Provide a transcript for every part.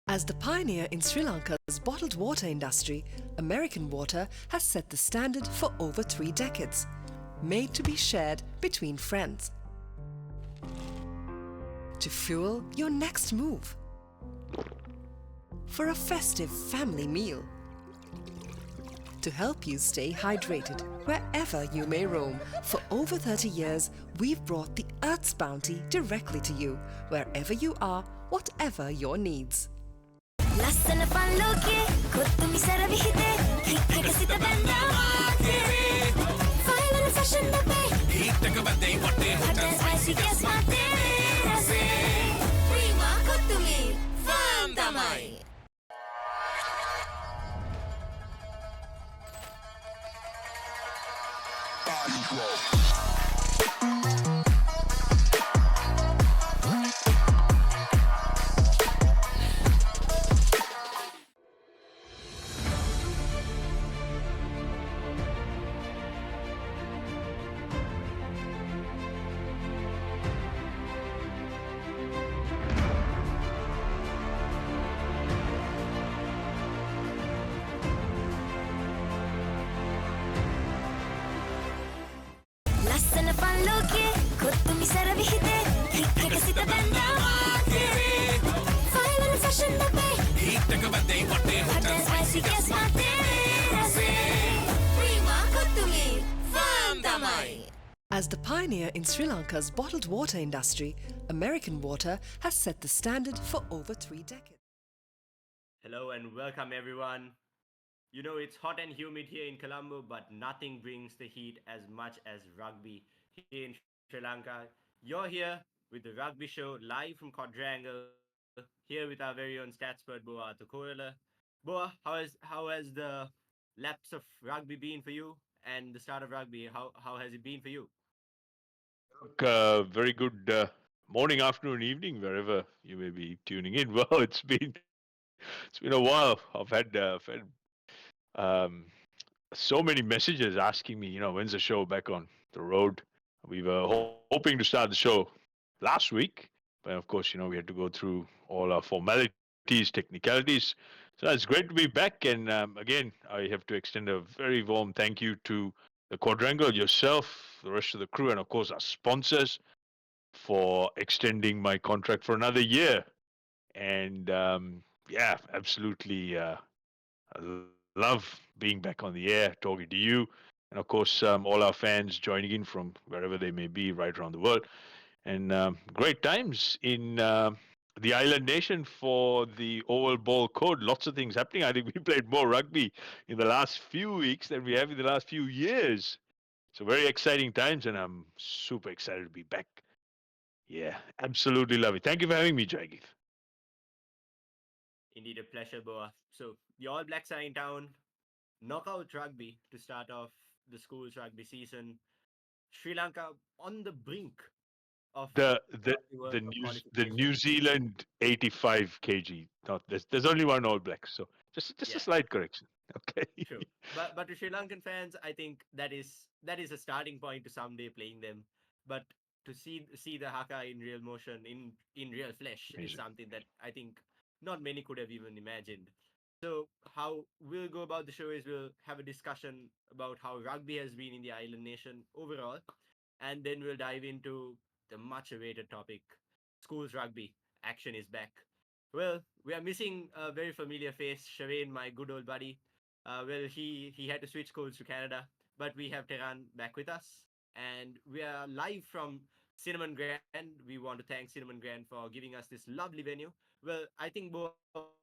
As the pioneer in Sri Lanka's bottled water industry, American Water has set the standard for over 3 decades, made to be shared between friends. To fuel your next move, for a festive family meal, to help you stay hydrated wherever you may roam. For over 30 years, we've brought the Earth's bounty directly to you, wherever you are, whatever your needs. As the pioneer in Sri Lanka's bottled water industry, American Water has set the standard for over 3 decades. Hello and welcome everyone. You know, it's hot and humid here in Colombo, but nothing brings the heat as much as rugby here in Sri Lanka. You're here with the Rugby Show live from Quadrangle, here with our very own Statspert Boa Athu. Boa, how has the lapse of rugby been for you, and the start of rugby? How has it been for you? Very good morning, afternoon, evening, wherever you may be tuning in. Well, it's been a while. I've had um, so many messages asking me, when's the show back on the road? We were hoping to start the show last week, but of course, we had to go through all our formalities, technicalities. So it's great to be back. And again, I have to extend a very warm thank you to the Quadrangle, yourself, the rest of the crew, and of course our sponsors for extending my contract for another year. And yeah, absolutely I love being back on the air, talking to you, and of course all our fans joining in from wherever they may be right around the world. And great times in the island nation for the Oval Ball Code. Lots of things happening. I think we played more rugby in the last few weeks than we have in the last few years. So very exciting times, and I'm super excited to be back. Yeah, absolutely love it. Thank you for having me, Jagiv. Indeed, a pleasure, Boa. So the All Blacks are in town. Knockout rugby to start off the school's rugby season. Sri Lanka on the brink of The the Rugby World the Cup the qualification. New Zealand 85 kg. Not there's only one All Black, so just a Yeah, slight correction. Okay. true. But to Sri Lankan fans, I think that is a starting point to someday playing them. But to see the haka in real motion, in real flesh, is Amazing. something that I think not many could have even imagined. So how we'll go about the show is we'll have a discussion about how rugby has been in the island nation overall, and then we'll dive into the much awaited topic: schools rugby. Action is back. Well, we are missing a very familiar face, Shavane, my good old buddy. Well, he had to switch schools to Canada, but we have Tehran back with us, and we are live from Cinnamon Grand. We want to thank Cinnamon Grand for giving us this lovely venue. Well, I think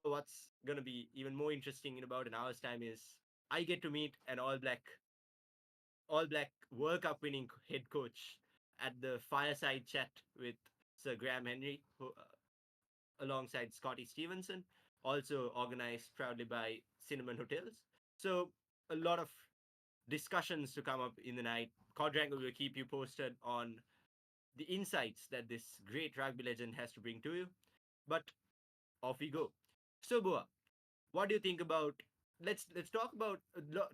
what's gonna be even more interesting in about an hour's time is I get to meet an All Black World Cup winning head coach at the fireside chat with Sir Graham Henry, alongside Scotty Stevenson, also organized proudly by Cinnamon Hotels. So a lot of discussions to come up in the night. Quadrangle will keep you posted on the insights that this great rugby legend has to bring to you. But off we go. So, Boa, what do you think about? Let's talk about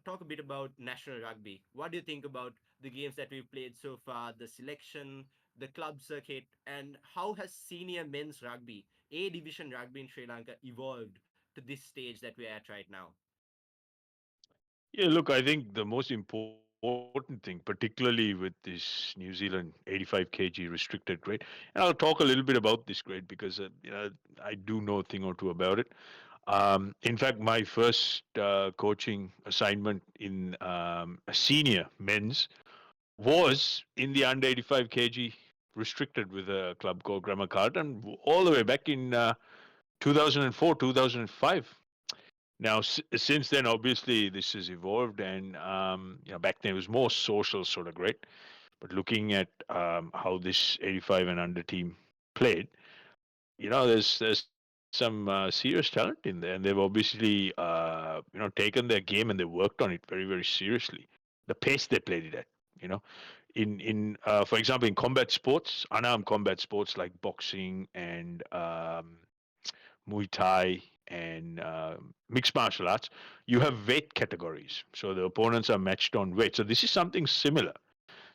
talk a bit about national rugby. What do you think about the games that we've played so far, the selection, the club circuit, and how has senior men's rugby, A division rugby in Sri Lanka, evolved to this stage that we're at right now? Yeah, look, I think the most important thing, particularly with this New Zealand 85 kg restricted grade, and I'll talk a little bit about this grade because I do know a thing or two about it. In fact, my first coaching assignment in a senior men's was in the under 85 kg restricted with a club called Grammar Carlton all the way back in 2004, 2005. Now, since then, obviously, this has evolved, and back then it was more social sort of great. But looking at how this 85 and under team played, there's some serious talent in there, and they've obviously taken their game and they worked on it very very seriously. The pace they played it at, you know, in for example in combat sports, unarmed combat sports like boxing and Muay Thai and mixed martial arts, you have weight categories. So the opponents are matched on weight. So this is something similar.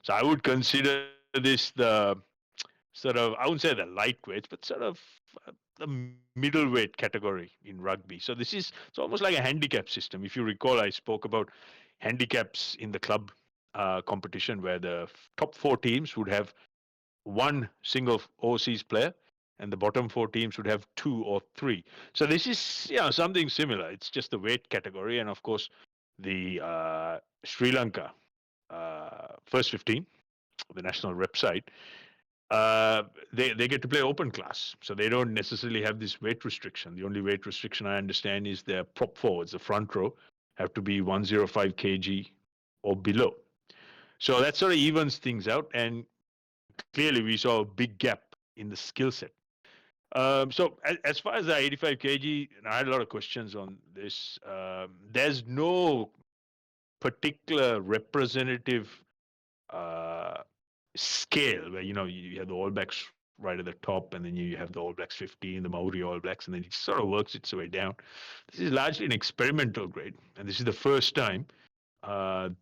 So I would consider this the sort of, I wouldn't say the lightweights, but sort of the middleweight category in rugby. So this is, it's almost like a handicap system. If you recall, I spoke about handicaps in the club competition where the top four teams would have one single overseas player and the bottom four teams would have two or three. So this is something similar. It's just the weight category, and of course the Sri Lanka first 15, the national rep side, they get to play open class, so they don't necessarily have this weight restriction. The only weight restriction I understand is their prop forwards, the front row, have to be 105 kg or below. So that sort of evens things out, and clearly we saw a big gap in the skill set. So as far as the 85 kg, and I had a lot of questions on this. There's no particular representative uh, scale where you have the All Blacks right at the top, and then you have the All Blacks 15, the Maori All Blacks, and then it sort of works its way down. This is largely an experimental grade, and this is the first time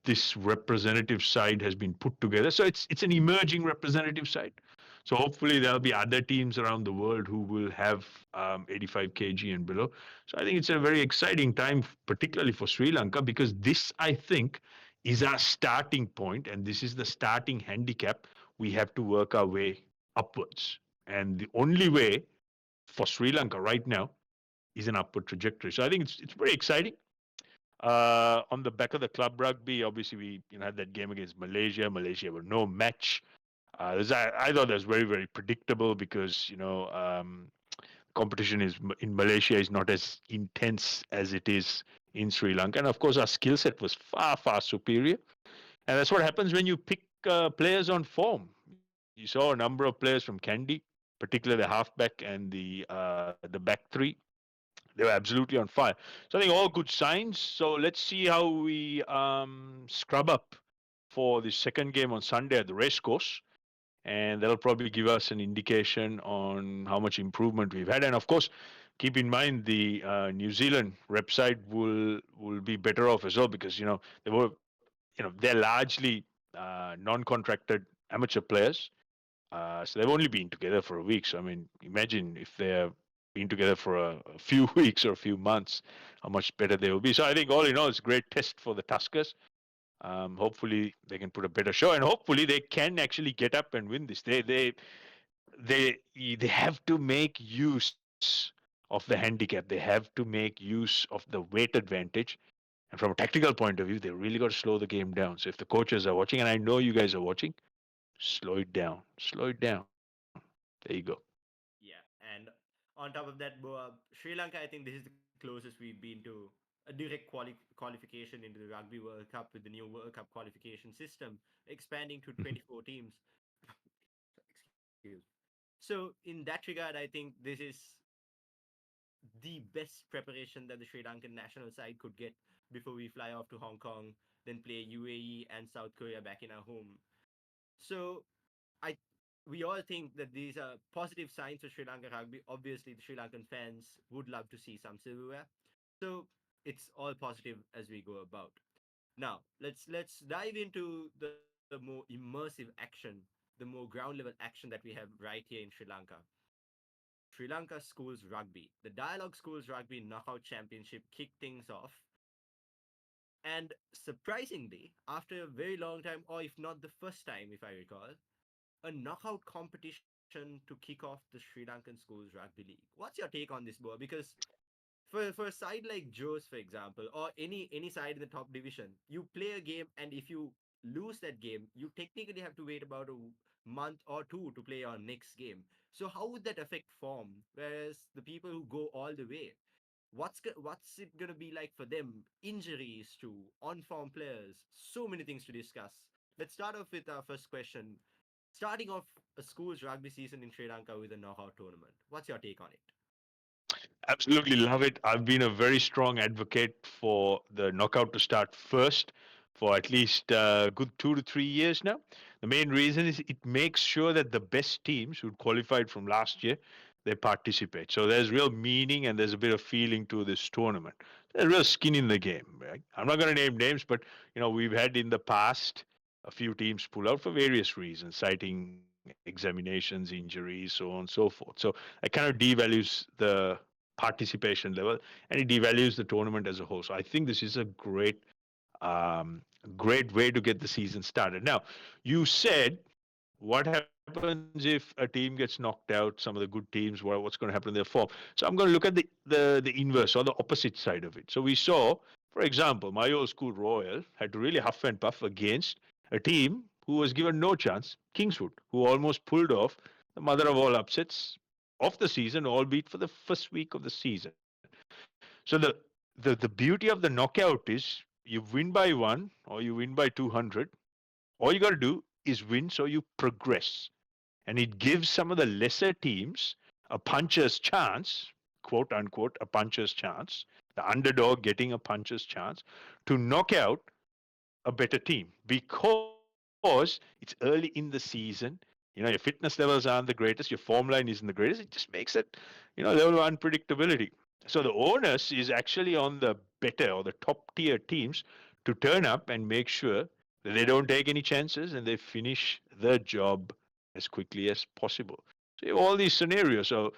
this representative side has been put together. So it's an emerging representative side. So hopefully there'll be other teams around the world who will have 85 kg and below. So I think it's a very exciting time, particularly for Sri Lanka, because this I think is our starting point, and this is the starting handicap. We have to work our way upwards, and the only way for Sri Lanka right now is an upward trajectory. So I think it's very exciting. On the back of the club rugby, obviously we had that game against Malaysia. Malaysia were no match. I thought that was very very predictable because competition is in Malaysia is not as intense as it is in Sri Lanka, and of course our skill set was far superior, and that's what happens when you pick players on form. You saw a number of players from Kandy, particularly the halfback and the back three. They were absolutely on fire. So I think all good signs. So let's see how we scrub up for the second game on Sunday at the race course. And that'll probably give us an indication on how much improvement we've had. And of course, keep in mind the New Zealand rep side will be better off as well because they're largely non-contracted amateur players. So they've only been together for a week. So I mean, imagine if they're been together for a few weeks or a few months, how much better they will be. So I think all in all, it's a great test for the Tuskers. Hopefully they can put a better show, and hopefully they can actually get up and win this. They have to make use of the handicap. They have to make use of the weight advantage. And from a tactical point of view, they really got to slow the game down. So if the coaches are watching, and I know you guys are watching, slow it down. Slow it down. There you go. Yeah, and on top of that, Boa, Sri Lanka, I think this is the closest we've been to a direct qualification into the Rugby World Cup with the new World Cup qualification system, expanding to 24 teams. Excuse. So, in that regard, I think this is the best preparation that the Sri Lankan national side could get before we fly off to Hong Kong, then play UAE and South Korea back in our home. So, I we all think that these are positive signs for Sri Lanka rugby. Obviously, the Sri Lankan fans would love to see some silverware. So it's all positive as we go about. Now, let's dive into the more immersive action, the more ground level action that we have right here in Sri Lanka. Sri Lanka Schools Rugby. The Dialogue Schools Rugby Knockout Championship kicked things off. And surprisingly, after a very long time, or if not the first time, if I recall, a knockout competition to kick off the Sri Lankan Schools Rugby League. What's your take on this, Boa? Because for a side like Joe's, for example, or any side in the top division, you play a game, and if you lose that game, you technically have to wait about a month or two to play your next game. So how would that affect form? Whereas the people who go all the way, what's it gonna be like for them? Injuries to on-form players, so many things to discuss. Let's start off with our first question. Starting off a school's rugby season in Sri Lanka with a knockout tournament. What's your take on it? Absolutely love it. I've been a very strong advocate for the knockout to start first for at least a good 2 to 3 years now. The main reason is it makes sure that the best teams who qualified from last year they participate. So there's real meaning and there's a bit of feeling to this tournament. There's real skin in the game. Right? I'm not going to name names, but we've had in the past a few teams pull out for various reasons, citing examinations, injuries, so on and so forth. So it kind of devalues the participation level and it devalues the tournament as a whole. So I think this is a great way to get the season started. Now, you said what happens if a team gets knocked out? Some of the good teams, what's going to happen in their form? So I'm going to look at the inverse or the opposite side of it. So we saw, for example, my old school Royal had to really huff and puff against a team who was given no chance, Kingswood, who almost pulled off the mother of all upsets of the season, albeit for the first week of the season. So the beauty of the knockout is you win by one or you win by 200. All you got to do is win so you progress. And it gives some of the lesser teams a puncher's chance, quote unquote, a puncher's chance, the underdog getting a puncher's chance to knock out a better team because it's early in the season. Your fitness levels aren't the greatest, your form line isn't the greatest. It just makes it, level of unpredictability. So the onus is actually on the better or the top tier teams to turn up and make sure that they don't take any chances and they finish the job as quickly as possible. So you have all these scenarios. So,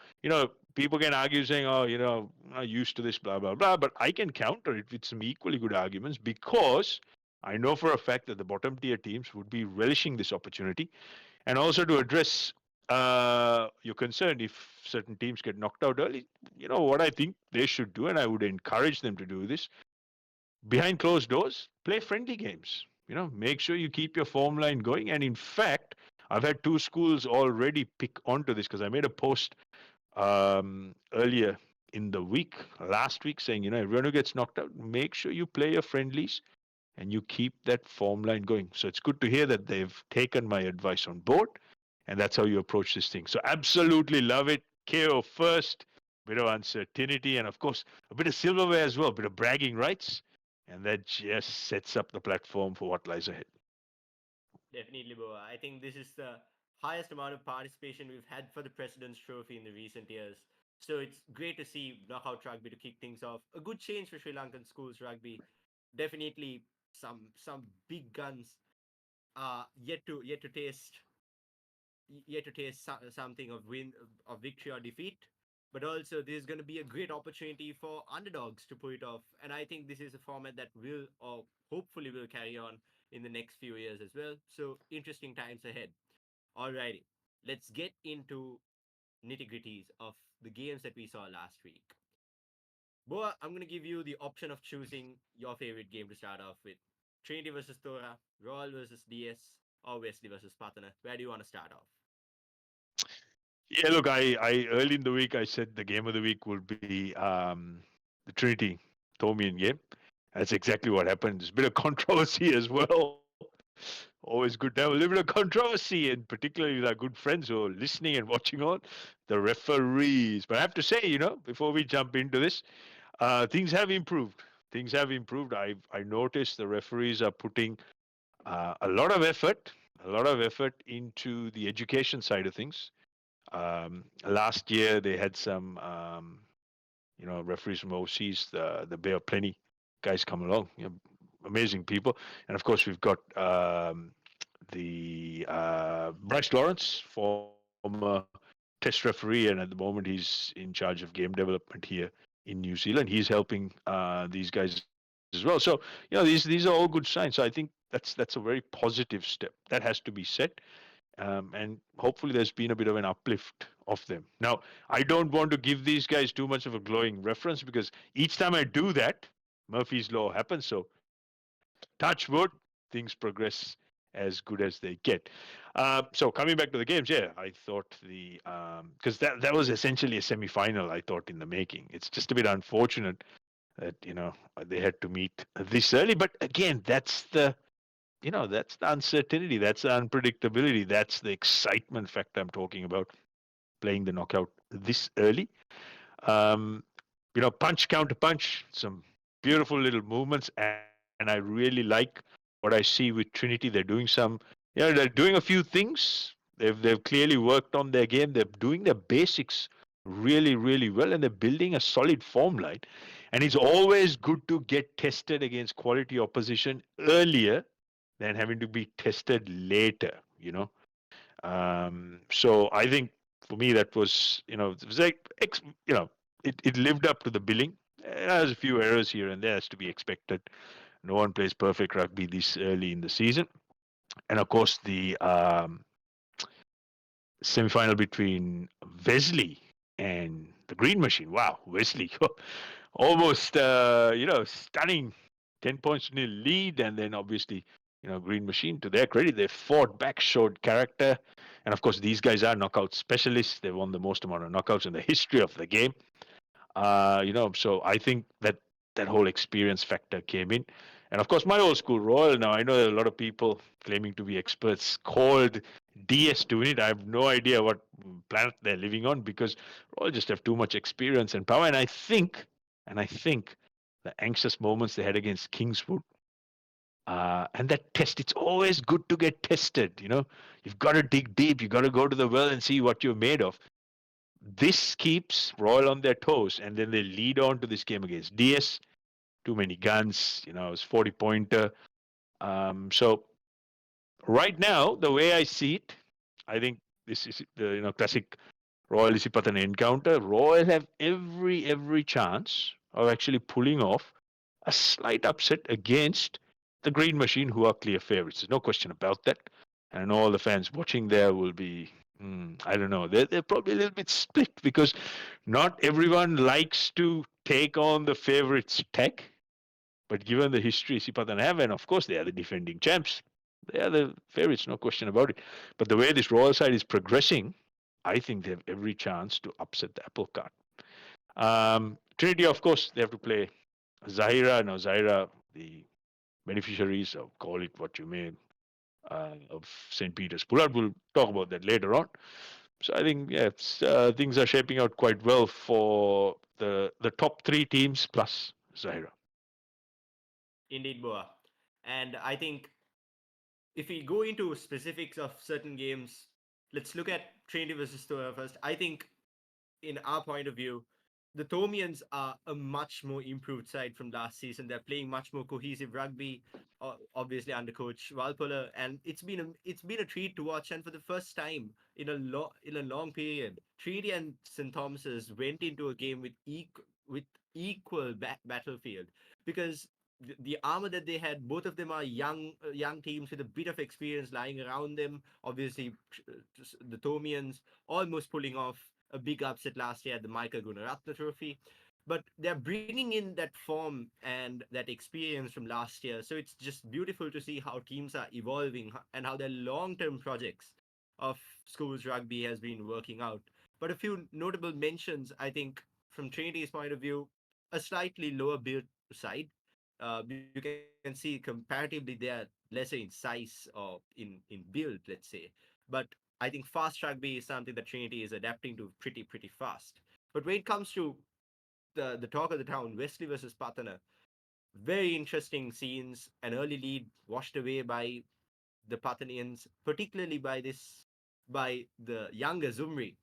people can argue saying, oh, I'm not used to this, blah, blah, blah. But I can counter it with some equally good arguments because I know for a fact that the bottom tier teams would be relishing this opportunity. And also to address your concern if certain teams get knocked out early, what I think they should do, and I would encourage them to do this behind closed doors, play friendly games. Make sure you keep your form line going. And in fact, I've had two schools already pick onto this because I made a post earlier in the week, last week, saying, everyone who gets knocked out, make sure you play your friendlies and you keep that form line going. So it's good to hear that they've taken my advice on board, and that's how you approach this thing. So absolutely love it. KO first, bit of uncertainty, and of course a bit of silverware as well, a bit of bragging rights, and that just sets up the platform for what lies ahead. Definitely, Boa. I think this is the highest amount of participation we've had for the President's Trophy in the recent years. So it's great to see knockout rugby to kick things off. A good change for Sri Lankan schools rugby. Definitely some big guns yet to taste something of win of victory or defeat. But also, this is going to be a great opportunity for underdogs to pull it off. And I think this is a format that will, or hopefully will, carry on in the next few years as well. So, interesting times ahead. Alrighty, let's get into nitty gritties of the games that we saw last week. Boa, I'm going to give you the option of choosing your favorite game to start off with. Trinity versus Tora, Royal versus DS, or Wesley versus Patana. Where do you want to start off? Yeah, look, I early in the week I said the game of the week would be the Trinity Tomian game. That's exactly what happened. There's a bit of controversy as well. Always good to have a little bit of controversy, and particularly with our good friends who are listening and watching on the referees. But I have to say, before we jump into this, things have improved. Things have improved. I noticed the referees are putting a lot of effort a lot of effort into the education side of things. Last year they had some, referees from overseas, the Bay of Plenty guys come along, amazing people, and of course we've got the Bryce Lawrence, former Test referee, and at the moment he's in charge of game development here in New Zealand. He's helping these guys as well. So these are all good signs. So I think that's a very positive step that has to be said. And hopefully there's been a bit of an uplift of them. Now, I don't want to give these guys too much of a glowing reference because each time I do that, Murphy's Law happens. So, touch wood, things progress as good as they get. So, coming back to the games, yeah, I thought because that was essentially a semi final, I thought, in the making. It's just a bit unfortunate that, they had to meet this early. But again, that's the uncertainty, that's the unpredictability, that's the excitement factor I'm talking about, playing the knockout this early. Um, punch counter punch, some beautiful little movements, and I really like what I see with Trinity. They're doing they're doing a few things. They've clearly worked on their game. They're doing their basics really, really well, and they're building a solid form line. And it's always good to get tested against quality opposition earlier than having to be tested later. So I think for me that was, it was like, it lived up to the billing. There's a few errors here and there as to be expected. No one plays perfect rugby this early in the season. And of course, the semi-final between Wesley and the Green Machine. Wow, Wesley, almost, stunning 10 points nil lead. And then obviously, Green Machine, to their credit, they fought back, showed character. And of course, these guys are knockout specialists. They won the most amount of knockouts in the history of the game. So I think that whole experience factor came in. And of course, my old school Royal. Now, I know there are a lot of people claiming to be experts called DS to win it. I have no idea what planet they're living on because Royal just have too much experience and power. And I think the anxious moments they had against Kingswood, and that test, it's always good to get tested. You've got to dig deep. You've got to go to the well and see what you're made of. This keeps Royal on their toes, and then they lead on to this game against DS. Too many guns, it's 40-pointer. So right now, the way I see it, I think this is the classic Royal Isipatan encounter. Royal have every chance of actually pulling off a slight upset against the Green Machine, who are clear favorites. There's no question about that. And I know all the fans watching there will be, I don't know, they're probably a little bit split because not everyone likes to take on the favorites' tech. But given the history Sipatan have, and of course they are the defending champs, they are the favorites, no question about it. But the way this Royal side is progressing, I think they have every chance to upset the apple cart. Trinity, of course, they have to play Zahira. Now, Zahira, the beneficiaries, or call it what you may, of St. Peter's pullout. We'll talk about that later on. So I think, yeah, things are shaping out quite well for the top three teams plus Zahira. Indeed, Boa. And I think if we go into specifics of certain games, let's look at Trinity versus Toa first. I think, in our point of view, the Tomians are a much more improved side from last season. They're playing much more cohesive rugby, obviously under coach Valpola, and it's been a treat to watch. And for the first time in a long period, Trinity and St Thomas's went into a game with equal battlefield, because the armor that they had, both of them are young teams with a bit of experience lying around them. Obviously, the Tomians almost pulling off a big upset last year at the Micah Gunaratna Trophy. But they're bringing in that form and that experience from last year. So it's just beautiful to see how teams are evolving and how their long-term projects of schools rugby has been working out. But a few notable mentions, I think, from Trinity's point of view, a slightly lower build side. You can see comparatively they are lesser in size or in build, let's say. But I think fast rugby is something that Trinity is adapting to pretty fast. But when it comes to the talk of the town, Wesley versus Patana, very interesting scenes. An early lead washed away by the Pathanians, particularly by the younger Zumri.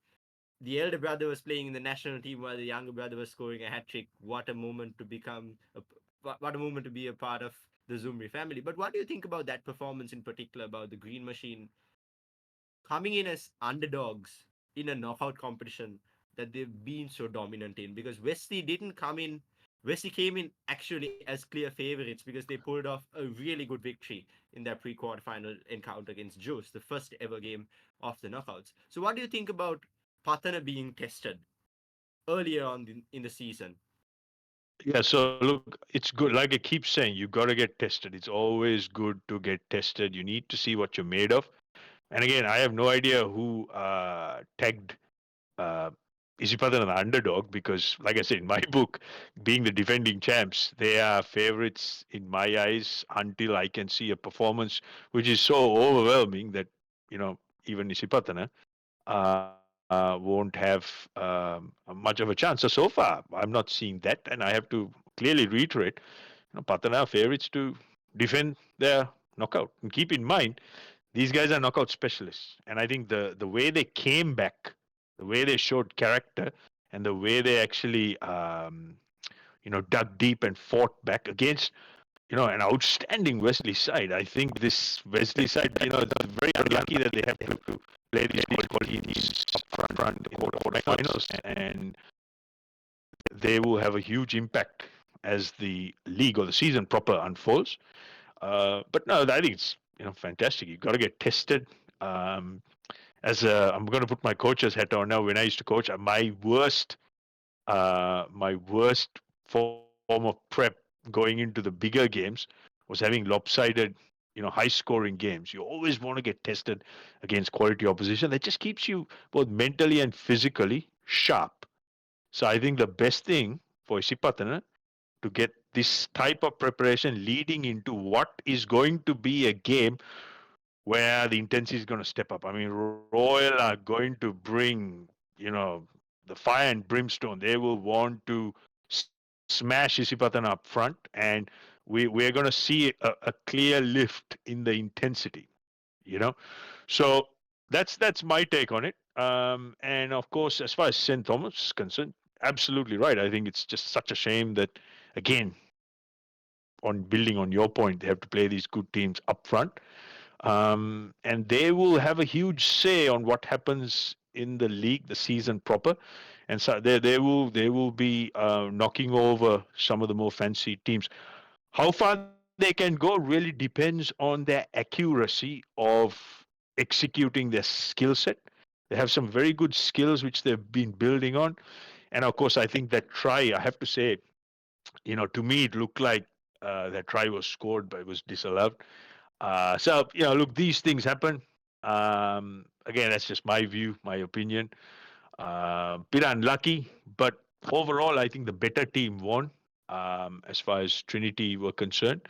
The elder brother was playing in the national team while the younger brother was scoring a hat trick. What a moment to what a moment to be a part of the Zumri family. But what do you think about that performance in particular, about the Green Machine coming in as underdogs in a knockout competition that they've been so dominant in? Because Wesley came in actually as clear favorites because they pulled off a really good victory in their pre-quarterfinal encounter against Juice, the first ever game of the knockouts. So what do you think about Patana being tested earlier on in the season? Yeah, so look, it's good. Like I keep saying, you got to get tested. It's always good to get tested. You need to see what you're made of. And again, I have no idea who tagged uh, Isipatan an underdog because, like I said, in my book, being the defending champs, they are favorites in my eyes until I can see a performance which is so overwhelming that, you know, even Isipatana won't have much of a chance. So, so far, I'm not seeing that. And I have to clearly reiterate, Patana are favorites to defend their knockout. And keep in mind, these guys are knockout specialists, and I think the way they came back, the way they showed character, and the way they actually dug deep and fought back against an outstanding Wesley side. I think this Wesley side, it's very unlucky that they have to play these quality teams up front in the quarterfinals, and they will have a huge impact as the league or the season proper unfolds. But no, I think it's fantastic. You got to get tested. Um, I'm going to put my coach's hat on now. When I used to coach, my worst form of prep going into the bigger games was having lopsided, high scoring games. You always want to get tested against quality opposition. That just keeps you both mentally and physically sharp. So I think the best thing for Isipatana to get this type of preparation leading into what is going to be a game where the intensity is going to step up. I mean, Royal are going to bring, the fire and brimstone. They will want to smash Isipatan up front, and we're going to see a clear lift in the intensity, you know. So that's my take on it. And of course, as far as St. Thomas is concerned, absolutely right. I think it's just such a shame that, again, on building on your point, they have to play these good teams up front, and they will have a huge say on what happens in the league, the season proper, and so they will be knocking over some of the more fancy teams. How far they can go really depends on their accuracy of executing their skill set. They have some very good skills which they've been building on, and of course, I think that try, I have to say, to me, it looked like that try was scored, but it was disallowed. So, look, these things happen. Again, that's just my view, my opinion. Bit unlucky, but overall, I think the better team won as far as Trinity were concerned,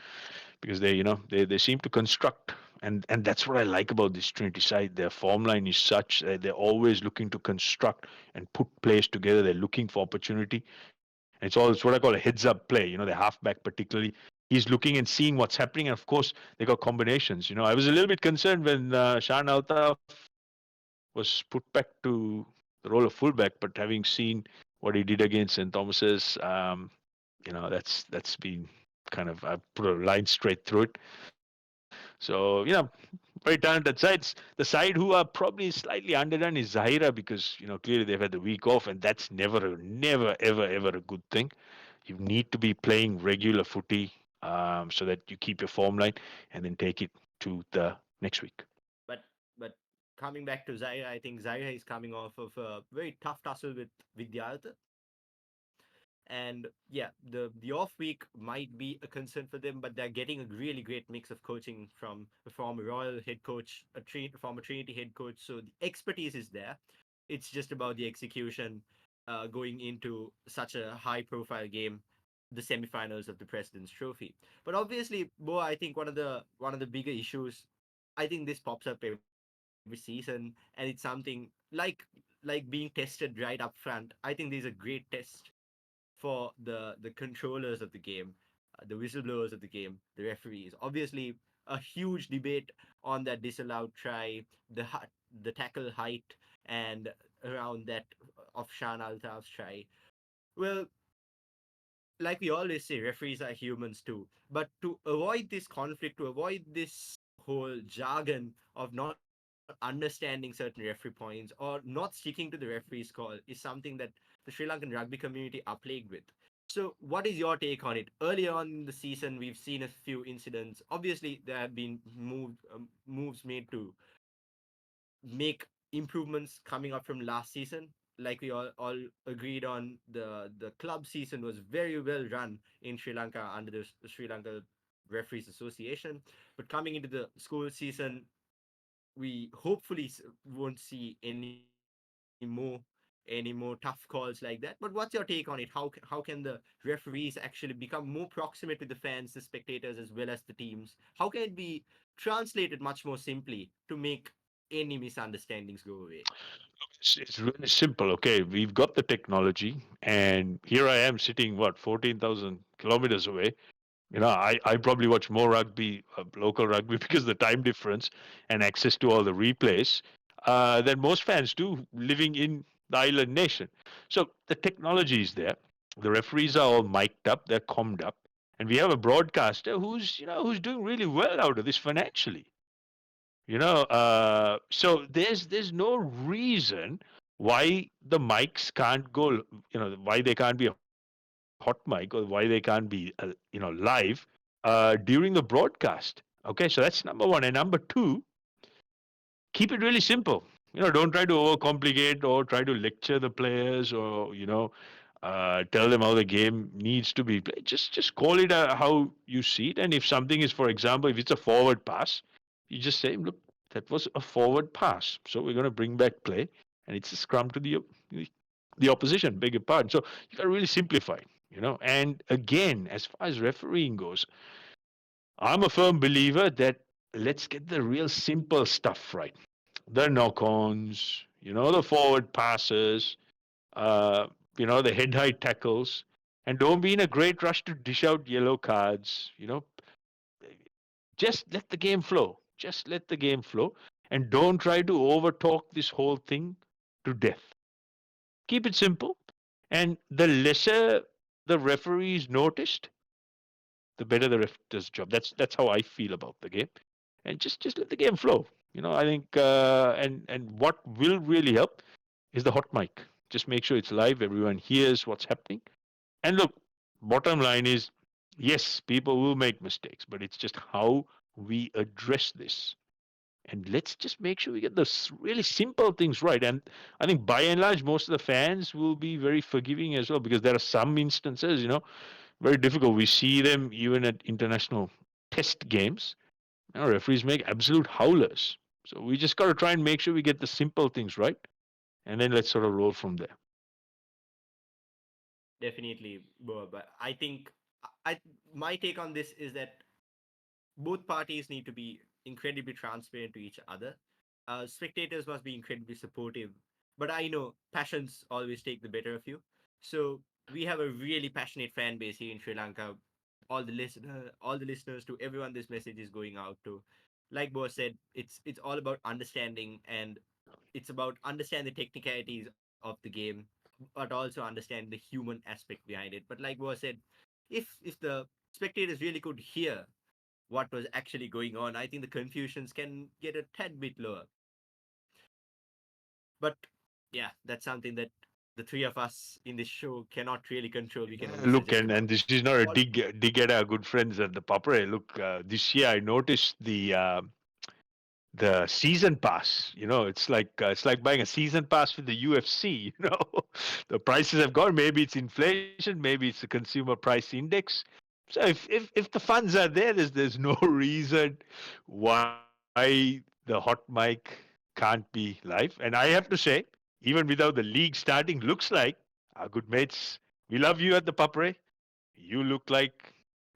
because they seem to construct. And that's what I like about this Trinity side. Their form line is such that they're always looking to construct and put plays together. They're looking for opportunity. And it's what I call a heads up play. The halfback particularly, he's looking and seeing what's happening. And of course, they got combinations. I was a little bit concerned when Shan Altaf was put back to the role of fullback, but having seen what he did against St. Thomas's, that's been kind of, I put a line straight through it. So, very talented sides. The side who are probably slightly underdone is Zahira, because, clearly they've had the week off, and that's never, ever, ever a good thing. You need to be playing regular footy, so that you keep your form line and then take it to the next week. But coming back to Zaire, I think Zaire is coming off of a very tough tussle with Vidyartha. And yeah, the off week might be a concern for them, but they're getting a really great mix of coaching from a former Royal head coach, former Trinity head coach. So the expertise is there. It's just about the execution going into such a high profile game, the semifinals of the President's Trophy. But obviously, Boa, I think one of the bigger issues, I think this pops up every season, and it's something like being tested right up front. I think there's a great test for the controllers of the game, the whistleblowers of the game, the referees. Obviously, a huge debate on that disallowed try, the tackle height, and around that of Shan Altaf's try. Well, like we always say, referees are humans too. But to avoid this conflict, to avoid this whole jargon of not understanding certain referee points or not sticking to the referee's call is something that the Sri Lankan rugby community are plagued with. So, what is your take on it? Earlier on in the season, we've seen a few incidents. Obviously, there have been moves made to make improvements coming up from last season. Like we all agreed on, the club season was very well run in Sri Lanka under the Sri Lanka Referees Association. But coming into the school season, we hopefully won't see any more tough calls like that. But what's your take on it? How can the referees actually become more proximate with the fans, the spectators, as well as the teams? How can it be translated much more simply to make any misunderstandings go away? It's really simple. Okay, we've got the technology, and here I am sitting, what, 14,000 kilometers away. I probably watch more rugby, local rugby, because of the time difference and access to all the replays than most fans do living in the island nation. So the technology is there. The referees are all mic'd up, they're commed up, and we have a broadcaster who's doing really well out of this financially. So there's no reason why the mics can't go, why they can't be a hot mic, or why they can't be live during the broadcast. Okay, so that's number one. And number two, keep it really simple. Don't try to overcomplicate or try to lecture the players, or tell them how the game needs to be played. Just call it how you see it. And if something is, for example, if it's a forward pass, you just say, look, that was a forward pass, so we're going to bring back play, and it's a scrum to the opposition. Beg your pardon. So you got to really simplify. And again, as far as refereeing goes, I'm a firm believer that let's get the real simple stuff right. The knock-ons, the forward passes, uh, the head-high tackles, and don't be in a great rush to dish out yellow cards. Just let the game flow. Just let the game flow, and don't try to overtalk this whole thing to death. Keep it simple, and the lesser the referee is noticed, the better the ref does job. That's how I feel about the game, and just let the game flow. I think, and what will really help is the hot mic. Just make sure it's live. Everyone hears what's happening. And look, bottom line is, yes, people will make mistakes, but it's just how we address this. And let's just make sure we get the really simple things right. And I think by and large, most of the fans will be very forgiving as well, because there are some instances, very difficult. We see them even at international test games. Referees make absolute howlers. So we just got to try and make sure we get the simple things right, and then let's sort of roll from there. Definitely, Boa. But I think my take on this is that both parties need to be incredibly transparent to each other. Spectators must be incredibly supportive, but I know passions always take the better of you. So we have a really passionate fan base here in Sri Lanka. All the listeners, to everyone, this message is going out to. Like Bo said, it's all about understanding, and it's about understand the technicalities of the game, but also understand the human aspect behind it. But like Bo said, if the spectators really could hear what was actually going on, I think the confusions can get a tad bit lower. But yeah, that's something that the three of us in this show cannot really control. We can Yeah, only look, suggest and about this is not a all. dig at our good friends at the Papare. Look, this year I noticed the season pass. It's like buying a season pass with the UFC. The prices have gone. Maybe it's inflation. Maybe it's the consumer price index. So if the funds are there, there's no reason why the hot mic can't be live. And I have to say, even without the league starting, looks like our good mates. We love you at the Papre. You look like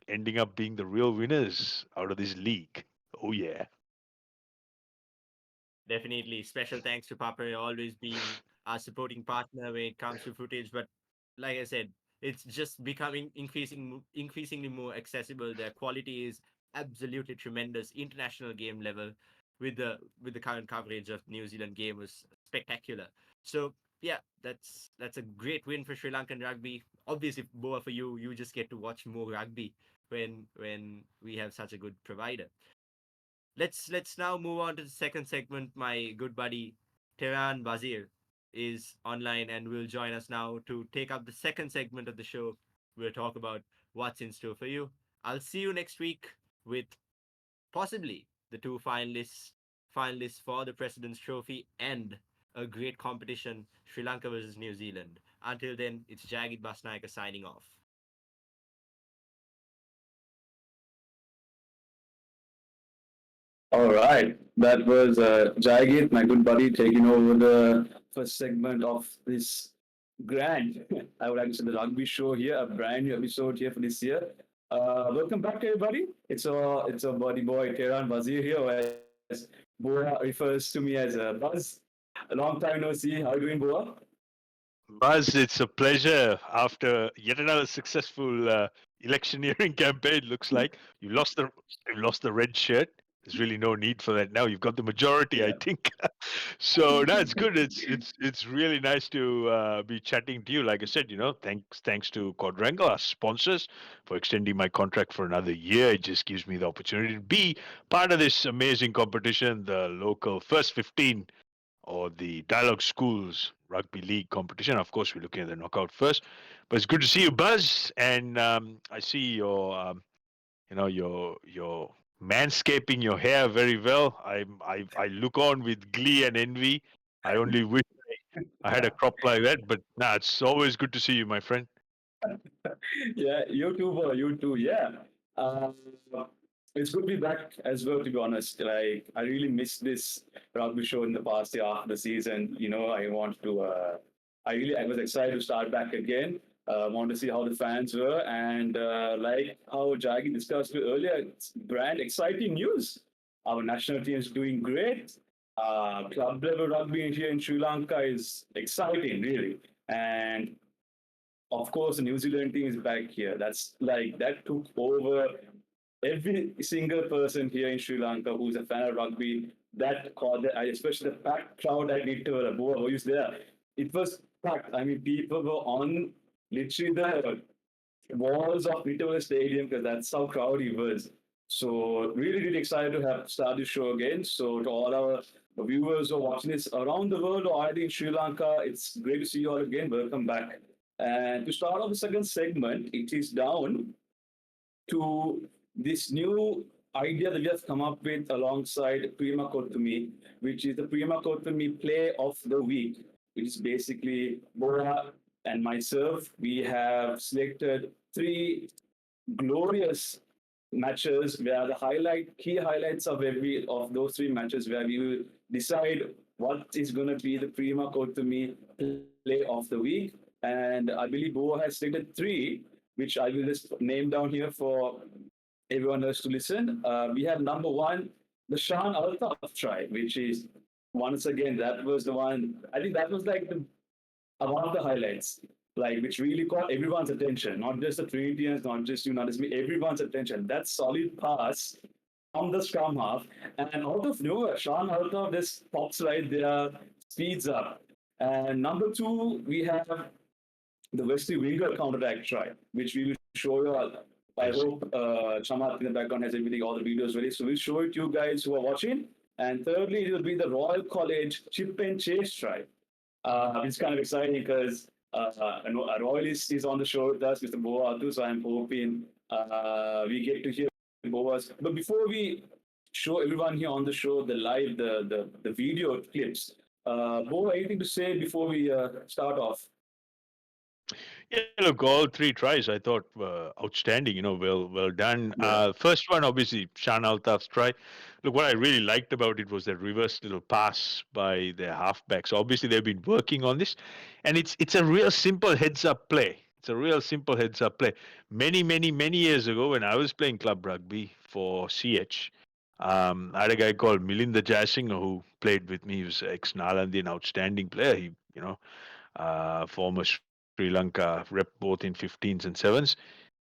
ending up being the real winners out of this league. Oh yeah. Definitely, special thanks to Papa always being our supporting partner when it comes to footage. But like I said, it's just becoming increasingly more accessible. Their quality is absolutely tremendous international game level with the current coverage of New Zealand game was spectacular. So yeah, that's a great win for Sri Lankan rugby. Obviously, Boa, for you just get to watch more rugby when we have such a good provider. Let's now move on to the second segment. My good buddy Tehran Bazir is online and will join us now to take up the second segment of the show. We'll talk about what's in store for you. I'll see you next week with possibly the two finalists for the President's Trophy and a great competition, Sri Lanka versus New Zealand. Until then, it's Jagit Basnaika signing off. All right, that was Jagit, my good buddy, taking over the first segment of this grand, I would like to say, the rugby show here, a brand new episode here for this year. Welcome back, everybody. It's a buddy boy, Tehran Bazir here, or as Boa refers to me as Buzz. A long time no see. How are you doing, Boa? Buzz, it's a pleasure after yet another successful electioneering campaign. Looks like you lost the red shirt. There's really no need for that now. You've got the majority, I Yeah. think. So no, it's good. It's really nice to be chatting to you. Like I said, thanks to Quadrangle, our sponsors, for extending my contract for another year. It just gives me the opportunity to be part of this amazing competition, the local first 15 or the Dialogue Schools Rugby League competition. Of course, we're looking at the knockout first, but it's good to see you, Buzz. And I see your manscaping your hair very well. I look on with glee and envy. I only wish I had a crop like that, but nah, it's always good to see you, my friend. Yeah, you too, bro. You too. Yeah. Uh, it's good to be back as well, to be honest. Like, I really missed this rugby show in the past year after the season. I want to, I was excited to start back again. Want to see how the fans were. And like how Jagi discussed earlier, it's brand exciting news. Our national team is doing great. Club level rugby here in Sri Lanka is exciting, really. And of course, the New Zealand team is back here. That's like that took over every single person here in Sri Lanka who's a fan of rugby. That called, especially the packed crowd at Nittora, Boa, who is there. It was packed. I mean, people were on literally the walls of Nittora Stadium because that's how crowded it was. So really, really excited to have started the show again. So to all our viewers who are watching this around the world or already in Sri Lanka, it's great to see you all again. Welcome back. And to start off the second segment, it is down to this new idea that we have come up with alongside Prima Kotumi, which is the Prima Kotumi Play of the Week, which is basically Bora and myself. We have selected three glorious matches where the key highlights of every of those three matches where we will decide what is going to be the Prima Kotumi Play of the Week. And I believe Boa has selected three, which I will just name down here for everyone else to listen. We have number one, the Shan Altaf try, which is once again, that was the one, I think that was like one of the highlights, like which really caught everyone's attention, not just the Trinitians, not just you, not just me, everyone's attention. That solid pass from the scrum half, and out of nowhere, Shan Altaf just pops right there, speeds up. And number two, we have the Wesley Winger counterattack try, which we will show you all. I Yes. hope Chamat in the background has everything, all the videos ready. So we'll show it to you guys who are watching. And thirdly, it will be the Royal College chip and chase try. It's kind of exciting because Royal is on the show with us, Mr. Boa Athu. So I'm hoping we get to hear Boa's. But before we show everyone here on the show the video clips, Boa, anything to say before we start off? Yeah, look, all three tries I thought were outstanding. Well done. Yeah. First one, obviously, Shan Altaf's try. Look, what I really liked about it was that reverse little pass by their halfbacks. Obviously, they've been working on this, and it's a real simple heads up play. It's a real simple heads up play. Many, many, many years ago, when I was playing club rugby for CH, I had a guy called Milinda Jayasinghe who played with me. He was ex Nalandi, an outstanding player. Former Sri Lanka rep both in 15s and 7s.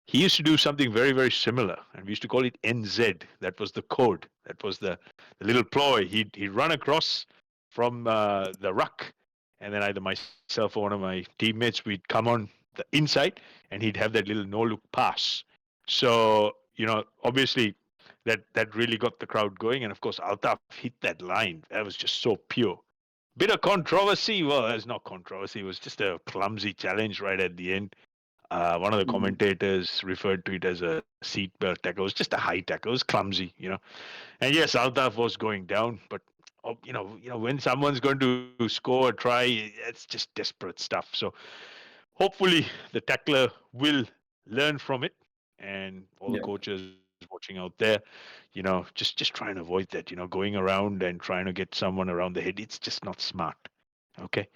he used to do something very, very similar, and we used to call it NZ. That was the code. That was the little ploy. He'd run across from the ruck, and then either myself or one of my teammates, we'd come on the inside, and he'd have that little no-look pass. So, obviously, that really got the crowd going, and of course, Altaf hit that line. That was just so pure. Bit of controversy. Well, there's no controversy. It was just a clumsy challenge right at the end. One of the commentators referred to it as a seatbelt tackle. It was just a high tackle. It was clumsy, And yes, Altaf was going down, but when someone's going to score a try, it's just desperate stuff. So hopefully the tackler will learn from it, and all the Yeah. coaches watching out there, just try and avoid that. Going around and trying to get someone around the head. It's just not smart. Okay.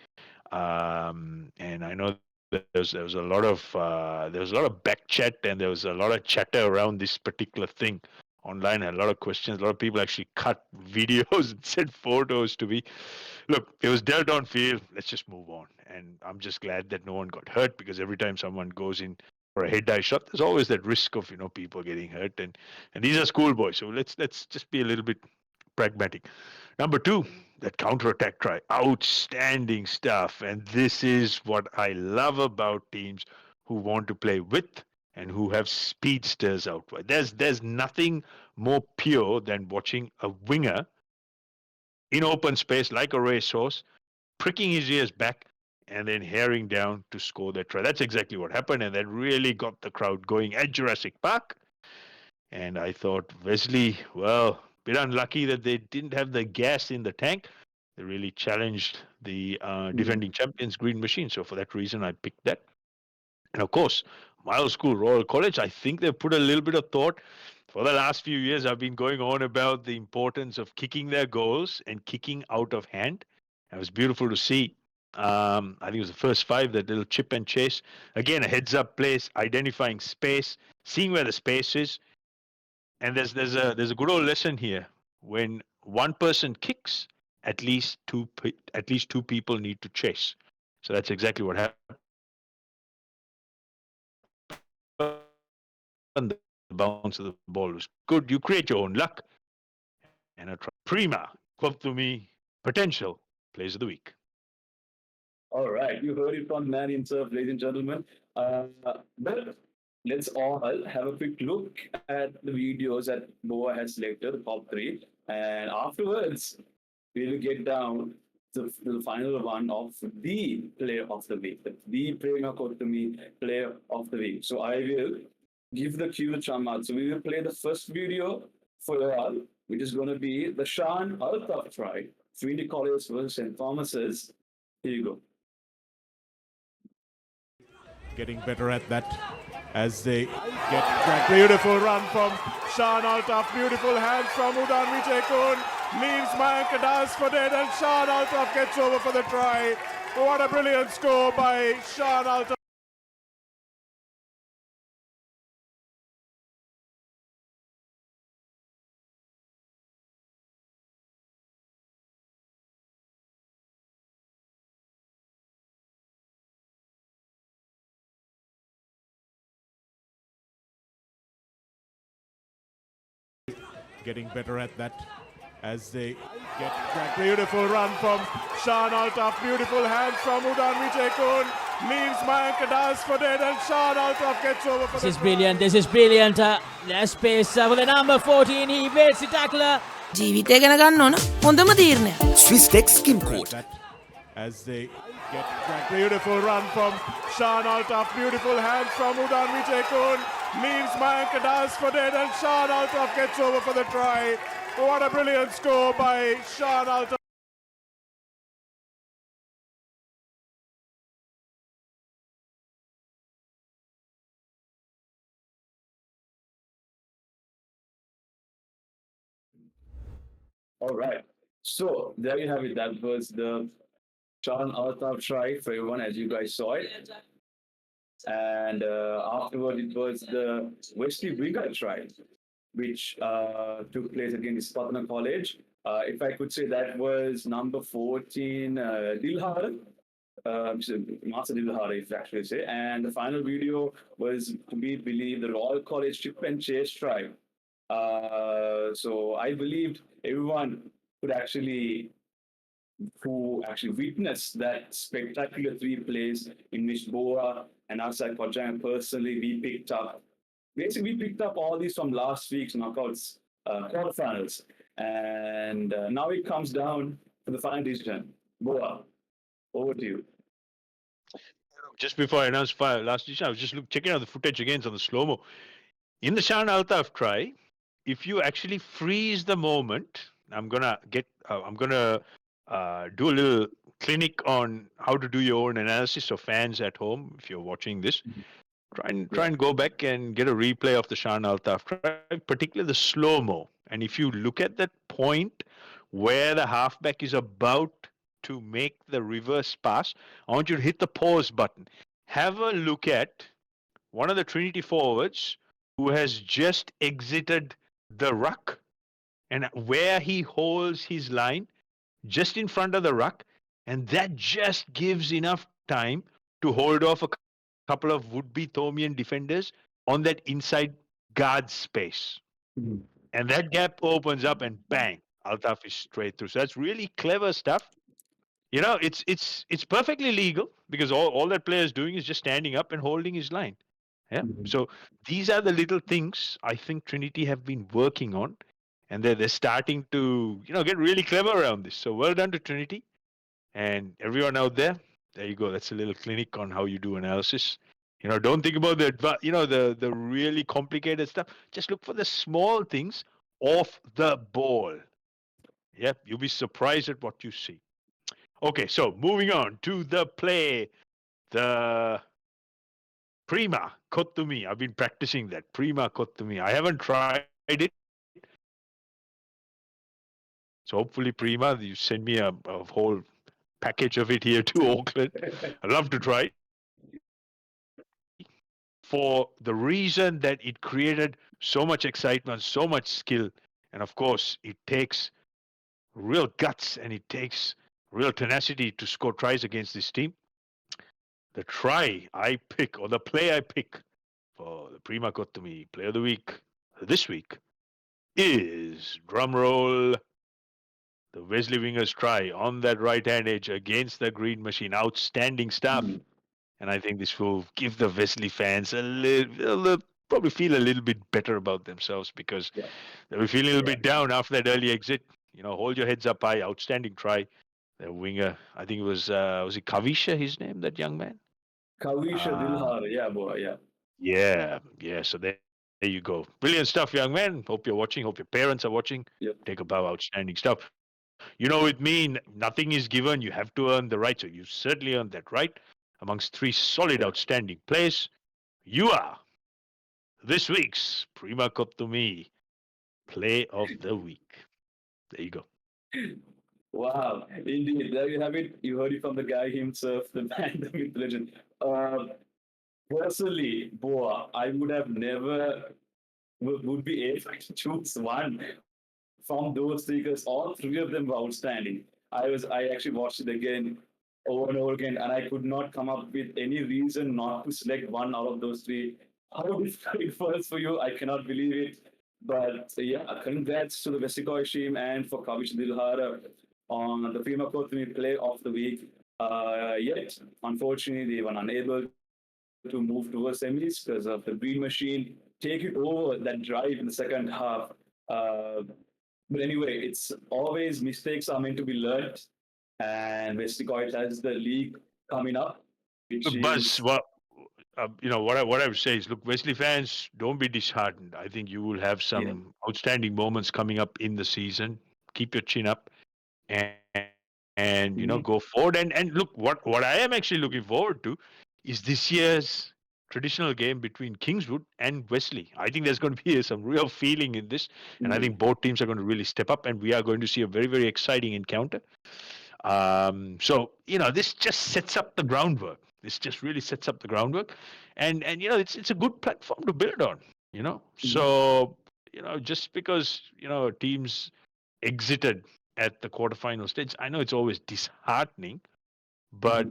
And I know there was a lot of back chat, and there was a lot of chatter around this particular thing online, and a lot of questions. A lot of people actually cut videos and sent photos to me. Look, it was dealt on field. Let's just move on. And I'm just glad that no one got hurt, because every time someone goes in for a head-eye shot, there's always that risk of people getting hurt. And these are schoolboys, so let's just be a little bit pragmatic. Number two, that counter-attack try, outstanding stuff. And this is what I love about teams who want to play with and who have speedsters out wide. There's nothing more pure than watching a winger in open space like a racehorse, pricking his ears back and then herring down to score that try. That's exactly what happened, and that really got the crowd going at Jurassic Park. And I thought, Wesley, well, bit unlucky that they didn't have the gas in the tank. They really challenged the defending champions, Green Machine. So for that reason, I picked that. And of course, Miles School, Royal College, I think they've put a little bit of thought. For the last few years, I've been going on about the importance of kicking their goals and kicking out of hand. It was beautiful to see. I think it was the first five, that little chip and chase. Again, a heads-up place, identifying space, seeing where the space is. And there's a good old lesson here. When one person kicks, at least two people need to chase. So that's exactly what happened. The bounce of the ball was good. You create your own luck. And a prima, 𝗥𝘂𝗶𝗆, potential plays of the week. All right, you heard it from man himself, ladies and gentlemen. Well, let's all have a quick look at the videos that Boa has selected, the top three, and afterwards we will get down to the final one of the player of the week, the Prema 𝗥𝘂𝗶𝗆 player of the week. So I will give the cue to Chamat. So we will play the first video for you all, which is going to be the Shan Altaf try, Trinity College versus St. Thomas's. Here you go. Getting better at that as they get that beautiful run from Shan Altaf. Beautiful hands from 𝗥𝘂𝗴𝗆 leaves Mayank for dead, and Shan Altaf gets over for the try. What a brilliant score by Shan Altaf. Getting better at that as they get that beautiful run from Shan Altaf. Beautiful hands from 𝗥𝘂𝗴𝗆 leaves Mayank for dead, and Shan Altaf gets over for the try. This is brilliant. This is brilliant. There's space for the number 14. He waits the tackler. ජීවිතය ගැන ගන්න ඕන හොඳම තීරණයක්. Swiss Tex Skim Coat. As they get that beautiful run from Shan Altaf. Beautiful hands from 𝗥𝘂𝗴𝗆 leaves Mayank for dead, and Shan Altaf gets over for the try. What a brilliant score by Shan Altaf. All right. So there you have it. That was the Shan Altaf try for everyone, as you guys saw it. And afterward, it was the Wesley Winger try, which took place against Patna College. If I could say, that was number 14, Dilhar, Master Dilhara, if actually say. And the final video was, to be believed, the Royal College Chip and Chase try. So I believed everyone could actually who actually witnessed that spectacular three plays in which Boa and us at Quadrangle personally we picked up. Basically, we picked up all these from last week's knockouts quarterfinals, and now it comes down to the final decision. Boa, over to you. Just before I announced last decision, I was just checking out the footage again on the slow-mo. In the Shan Altaf try, if you actually freeze the moment, I'm gonna do a little clinic on how to do your own analysis. So fans at home, if you're watching this, try and go back and get a replay of the Shan Altaf try, particularly the slow-mo. And if you look at that point where the halfback is about to make the reverse pass, I want you to hit the pause button. Have a look at one of the Trinity forwards who has just exited the ruck, and where he holds his line just in front of the ruck, and that just gives enough time to hold off a couple of would-be 𝗏𝗵𝗃 defenders on that inside guard space. Mhm. And that gap opens up and bang, Altaf is straight through. So that's really clever stuff. You know, it's perfectly legal because all that player is doing is just standing up and holding his line. Yeah. So these are the little things I think Trinity have been working on, and they're starting to get really clever around this. So well done to Trinity and everyone out there. There you go. That's a little clinic on how you do analysis. Don't think about the really complicated stuff. Just look for the small things off the ball. Yep, you'll be surprised at what you see. Okay, so moving on to the play, the Prima 𝗏𝗵𝗃. I've been practicing that. Prima 𝗏𝗏𝗃. I haven't tried it. So hopefully, Prima, you send me a whole package of it here to Auckland. I'd love to try it. For the reason that it created so much excitement, so much skill. And of course, it takes real guts and it takes real tenacity to score tries against this team. The try I pick, or the play I pick for the Prima 𝗏𝗏𝗃 Player of the Week this week is, drumroll, the Wesley Wingers try on that right-hand edge against the Green Machine. Outstanding stuff. And I think this will give the Wesley fans probably feel a little bit better about themselves because they were feeling a little bit down after that early exit. Hold your heads up high. Outstanding try. The winger, I think it was it 𝗏𝗃𝗃, his name, that young man? 𝗏𝗃𝗃 Dilhara, yeah, Boa, yeah. Yeah. So there you go. Brilliant stuff, young man. Hope you're watching. Hope your parents are watching. Yep. Take a bow. Outstanding stuff. With me, nothing is given. You have to earn the right. So you certainly earned that right. Amongst three solid, outstanding plays, you are this week's Prima 𝗏𝗏𝗃 Play of the Week. There you go. Wow, indeed. There you have it. You heard it from the guy himself, the man, the myth legend. Personally, Boa, I would have never would be able to choose one from those three because all three of them were outstanding. I actually watched it again over and over again, and I could not come up with any reason not to select one out of those three. How difficult it was for you, I cannot believe it. But yeah, congrats to the 𝗏𝗏𝗃 team and for 𝗏𝗏𝗃 Dilhara on the Prima 𝗏𝗏𝗃 Play of the Week. Yet, unfortunately, they were unable to move towards semis because of the Green Machine taking over that drive in the second half. But anyway, it's always mistakes are meant to be learned, and 𝗏𝗏𝗃 has the league coming up. Buzz, what I would say is, look, Wesley fans, don't be disheartened. I think you will have some outstanding moments coming up in the season. Keep your chin up and go forward. And look, what I am actually looking forward to is this year's traditional game between Kingswood and Wesley. I think there's going to be some real feeling in this, and I think both teams are going to really step up, and we are going to see a very, very exciting encounter. So this just sets up the groundwork. This just really sets up the groundwork, and it's a good platform to build on. So just because teams exited at the quarterfinal stage, I know it's always disheartening, but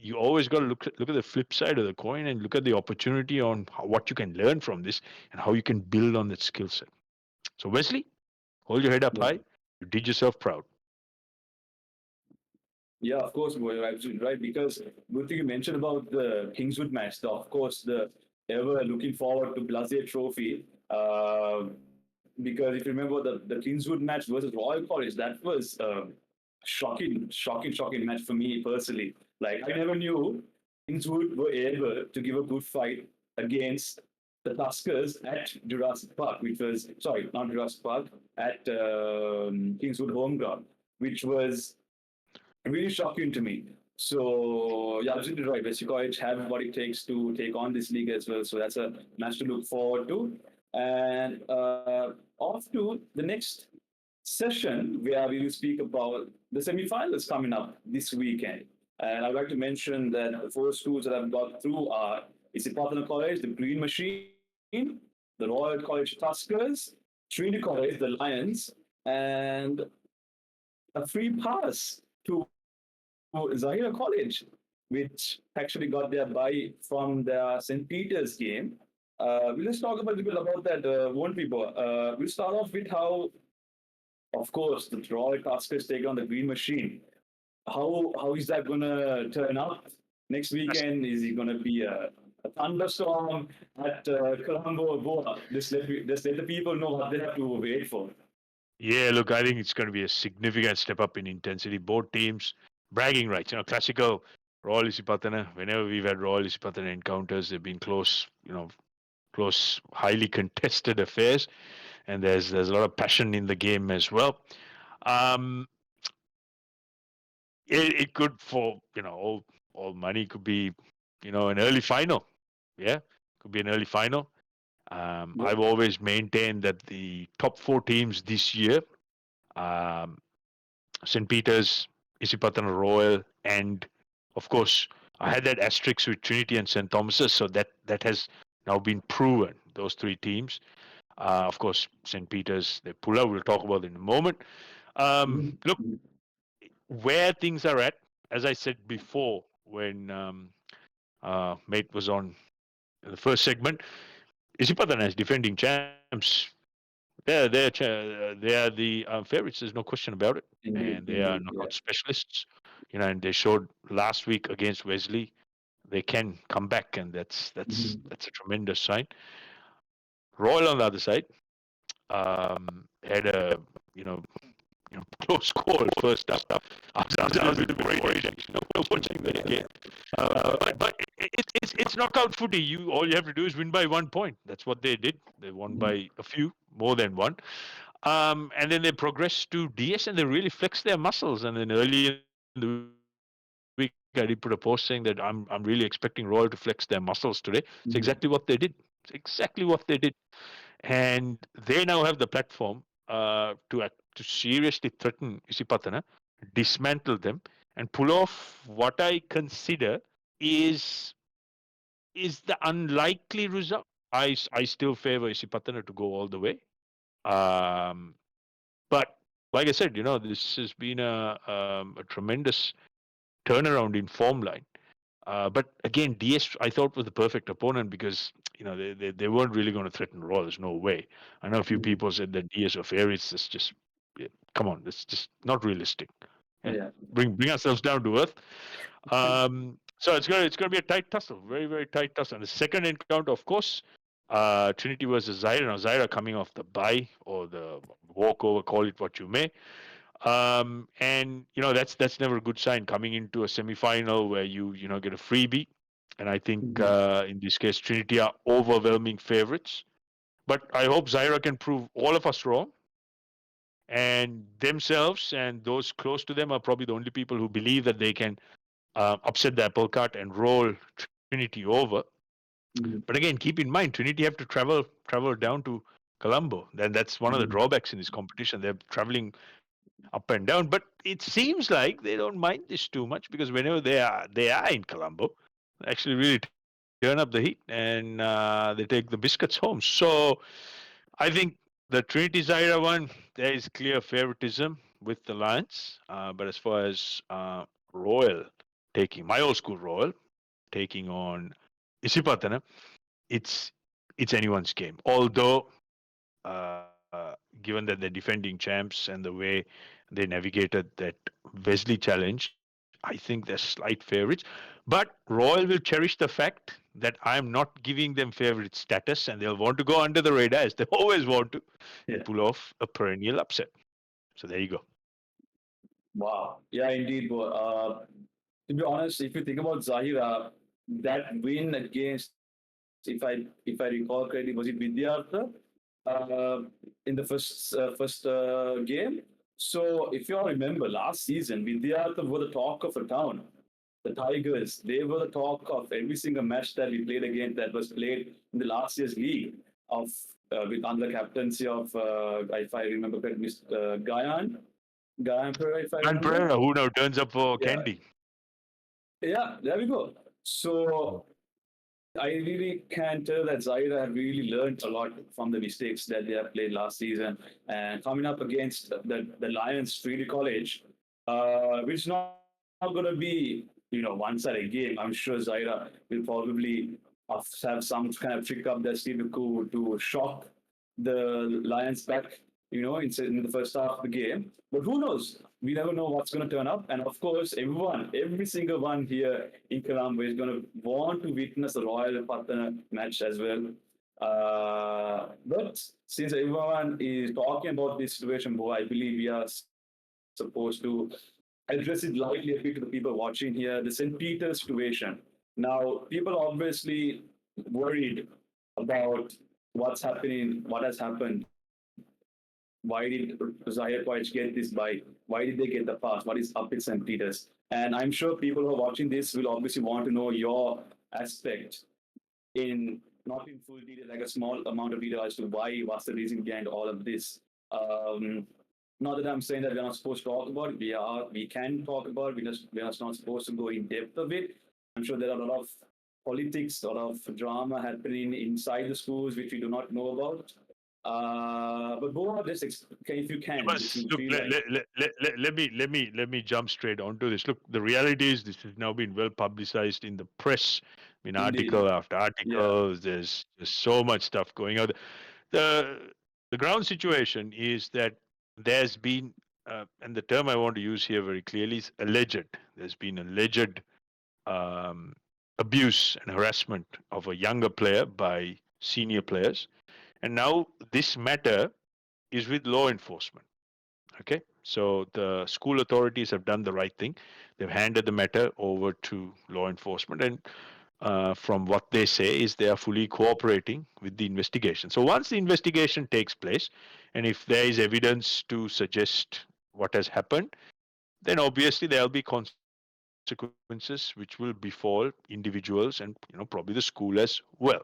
you always got to look at the flip side of the coin and look at the opportunity on what you can learn from this and how you can build on that skill set. So Wesley, hold your head up Yeah. high. You did yourself proud. Yeah, of course, you're absolutely right. Because good thing you mentioned about the Kingswood match. So of course, the ever looking forward to Blazier Trophy. Because if you remember the Kingswood match versus Royal College, that was shocking match for me personally. Like I never knew Kingswood were able to give a good fight against the Tuskers at Jurassic Park, which was sorry, not Jurassic Park, at Kingswood home ground, which was really shocking to me. So yeah, absolutely right. West College have what it takes to take on this league as well. So that's a match to look forward to. And off to the next session where we will speak about the semi-finals coming up this weekend. And I'd like to mention that the four schools that I've got through are Isipatana College, the Green Machine, the Royal College Tuskers, Trinity College, the Lions, and a free pass to Zahira College, which actually got their bye from their St. Peter's game. We'll just talk a little bit about that, won't we, Bo? We'll start off with how, of course, the Royal Tuskers take on the Green Machine. How is that going to turn out next weekend? Is it going to be a thunderstorm at Colombo, Boa? Just let the people know what they have to wait for. Yeah, look, I think it's going to be a significant step up in intensity. Both teams bragging rights. Classical Royal Isipatana. Whenever we've had Royal Isipatana encounters, they've been close. Close, highly contested affairs, and there's a lot of passion in the game as well. Um, it could, for all money, could be an early final. Yeah, could be an early final. I've always maintained that the top four teams this year, um, St. Peter's, Isipatana Royal, and of course, I had that asterisk with Trinity and St. Thomas's, so that has now been proven. Those three teams. Of course, St. Peter's, they pull out. We'll talk about it in a moment. Look, where things are at, as I said before, when Mate was on in the first segment, Isipatana is defending champs. They are the favorites. There's no question about it, and they are knockout specialists. And they showed last week against Wesley they can come back, and that's a tremendous sign. Royal on the other side had a close call first up. I was a bit worried actually. Watching the game, but it's knockout footy. All you have to do is win by 1 point. That's what they did. They won by a few, more than one. And then they progressed to DS and they really flexed their muscles. And then early in the week, I did put a post saying that I'm really expecting Royal to flex their muscles today. It's exactly what they did. It's exactly what they did. And they now have the platform to seriously threaten Isipatana, dismantle them, and pull off what I consider is the unlikely result. I still favor Isipatana to go all the way. But like I said, this has been a tremendous turnaround in form line. But again, DS I thought was the perfect opponent because they weren't really going to threaten Raw. There's no way. I know a few people said that DS are favorites. It's just come on, it's just not realistic. Yeah. Bring ourselves down to earth. So it's gonna be a tight tussle, very very tight tussle. And the second encounter, of course, Trinity versus Zaira. Now Zaira coming off the bye or the walkover, call it what you may. And that's never a good sign coming into a semi-final where you get a freebie. And I think in this case Trinity are overwhelming favorites. But I hope Zaira can prove all of us wrong. And themselves and those close to them are probably the only people who believe that they can upset the apple cart and roll Trinity over. But again, keep in mind Trinity have to travel down to Colombo. That's one of the drawbacks in this competition. They're traveling up and down, but it seems like they don't mind this too much because whenever they are in Colombo, they actually really turn up the heat and they take the biscuits home. So I think the Trinity Zaira one, there is clear favoritism with the Lions, but as far as Royal taking my old school Royal, taking on 𝗥𝘂𝗴𝗯𝘆, it's anyone's game. Although, given that they're defending champs and the way they navigated that Wesley challenge, I think they're slight favorites. But Royal will cherish the fact that I'm not giving them favorite status, and they'll want to go under the radar as they always want to, and pull off a perennial upset. So there you go. Wow. Yeah, indeed. To be honest, if you think about Zahira, that win against, if I recall correctly, was it Vidyartha in the first game? So if you all remember last season, Vidyartha were the talk of a town. The Tigers, they were the talk of every single match that we played against that was played in the last year's league of with under the captaincy of, if I remember correctly, Gayan Pereira, if I And remember. Pereira, who now turns up for Yeah, Candy. yeah, there we go. So I really can tell that Zaire have really learned a lot from the mistakes that they have played last season. And coming up against the Lions Treaty College, which is not going to be, one-sided game. I'm sure Zaire will probably have some kind of trick up their sleeve to shock the Lions back, in the first half of the game. But who knows? We never know what's going to turn up. And of course, every single one here in Colombo is going to want to witness the Royal Patna match as well. But since everyone is talking about this situation, Bo, I believe we are supposed to address it lightly a bit to the people watching here. The St. Peter's situation. Now, people are obviously worried about what's happening, what has happened. Why did Zahir Koich get this bye? Why did they get the pass? What is up with St. Peter's? And I'm sure people who are watching this will obviously want to know your aspect in not in full detail, like a small amount of detail as to what's the reason behind all of this. Not that I'm saying that we're not supposed to talk about it. We can talk about it. We're just not supposed to go in depth of it. I'm sure there are a lot of politics, a lot of drama happening inside the schools which we do not know about. But Boa, if you can, Look, let me jump straight onto this. Look, the reality is this has now been well publicized in the press. I mean, Indeed. article after Yeah. article. There's so much stuff going on. The ground situation is that there's been, and the term I want to use here very clearly is alleged. There's been alleged um, abuse and harassment of a younger player by senior players. And now this matter is with law enforcement. Okay, so the school authorities have done the right thing. They've handed the matter over to law enforcement, and from what they say is they are fully cooperating with the investigation. So once the investigation takes place, and if there is evidence to suggest what has happened, then obviously there'll be consequences which will befall individuals and probably the school as well.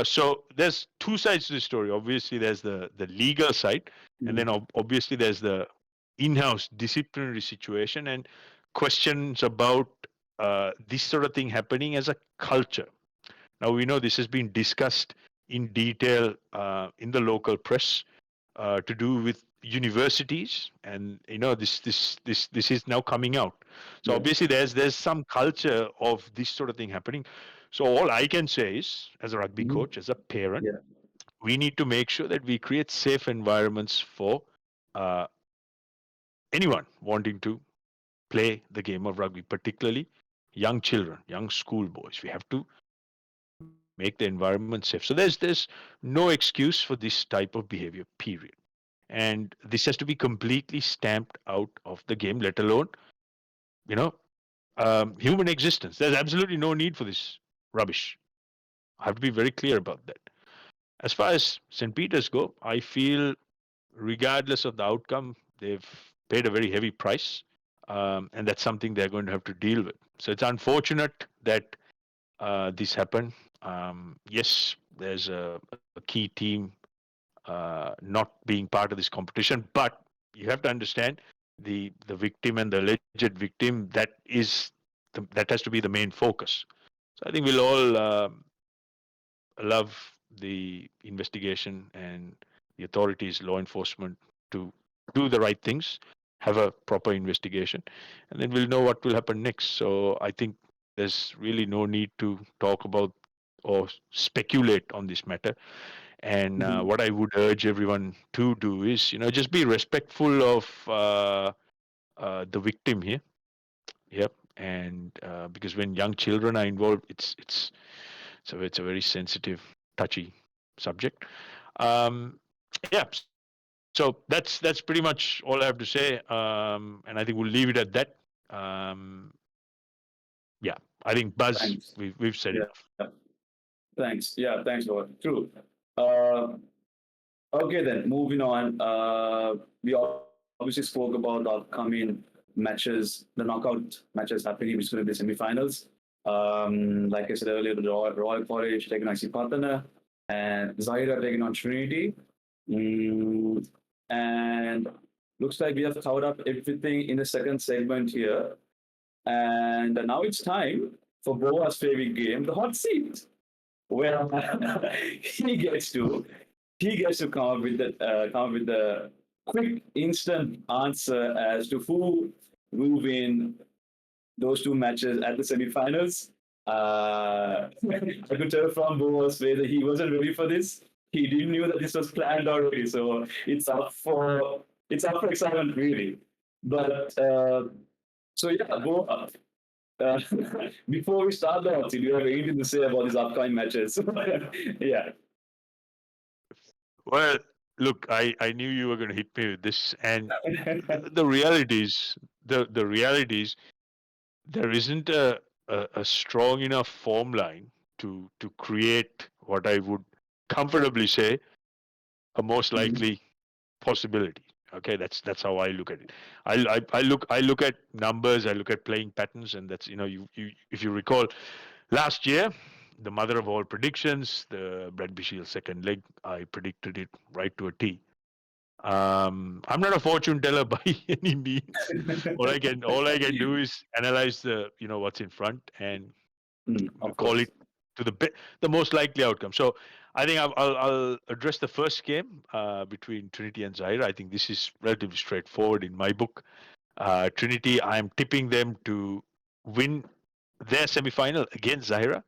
So there's two sides to the story. Obviously, there's the legal side, and then obviously there's the in-house disciplinary situation and questions about this sort of thing happening as a culture. Now we know this has been discussed in detail in the local press to do with universities, and this is now coming out. So obviously there's some culture of this sort of thing happening. So all I can say is, as a rugby coach, as a parent, we need to make sure that we create safe environments for uh, anyone wanting to play the game of rugby, particularly young children, young schoolboys. We have to make the environment safe. So there's no excuse for this type of behavior, period. And this has to be completely stamped out of the game, let alone, you know, human existence. There's absolutely no need for this rubbish. I have to be very clear about that. As far as St. Peter's go, I feel regardless of the outcome, they've paid a very heavy price. And that's something they're going to have to deal with. So it's unfortunate that this happened. Yes, there's a key team not being part of this competition, but you have to understand the victim and the alleged victim. That has to be the main focus. So I think we'll all love the investigation and the authorities, law enforcement, to do the right things have a proper investigation, and then we'll know what will happen next. So I think there's really no need to talk about or speculate on this matter. And what I would urge everyone to do is, just be respectful of the victim here. Yep. And because when young children are involved, it's a very sensitive, touchy subject. Yeah. So that's pretty much all I have to say. And I think we'll leave it at that. Yeah. I think Buzz, Thanks. we've said Yeah. enough. Thanks. Yeah, thanks, Lord. True. Okay, then moving on. We obviously spoke about the upcoming matches, the knockout matches happening, which is going to be semi-finals. Like I said earlier, the Royal College taking on 𝗥𝘂𝗴𝗯𝘆 and Zaira taking on Trinity. And looks like we have covered up everything in the second segment here. And now it's time for Boa's favorite game, the hot seat. Well, he gets to come up with the quick, instant answer as to who will win those two matches at the semifinals. I could tell from Boa's way that he wasn't ready for this. He didn't know that this was planned already, so it's up for excitement, really. But so yeah, Boa. Before we start the hot seat, do you have anything to say about these upcoming matches? Yeah. Well, look, I knew you were going to hit me with this, and the reality is there isn't a strong enough form line to create what I would comfortably say a most likely possibility. Okay, that's how I look at it. I look at numbers, I look at playing patterns, and that's you if you recall last year, the mother of all predictions, the Rugby Shield second leg, I predicted it right to a T. I'm not a fortune teller by any means. all I can do is analyze what's in front and call it to the most likely outcome. So I think I'll address the first game between Trinity and Zaira. I think this is relatively straightforward in my book. Trinity, I am tipping them to win their semi-final against Zaira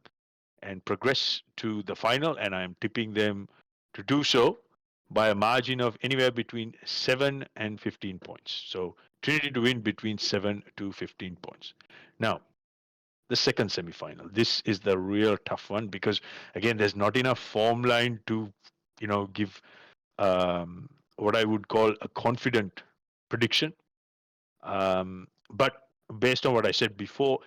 and progress to the final, and I am tipping them to do so by a margin of anywhere between 7 and 15 points. So Trinity to win between 7 to 15 points. Now, the second semi-final. This is the real tough one because again, there's not enough form line to, give what I would call a confident prediction. But based on what I said before,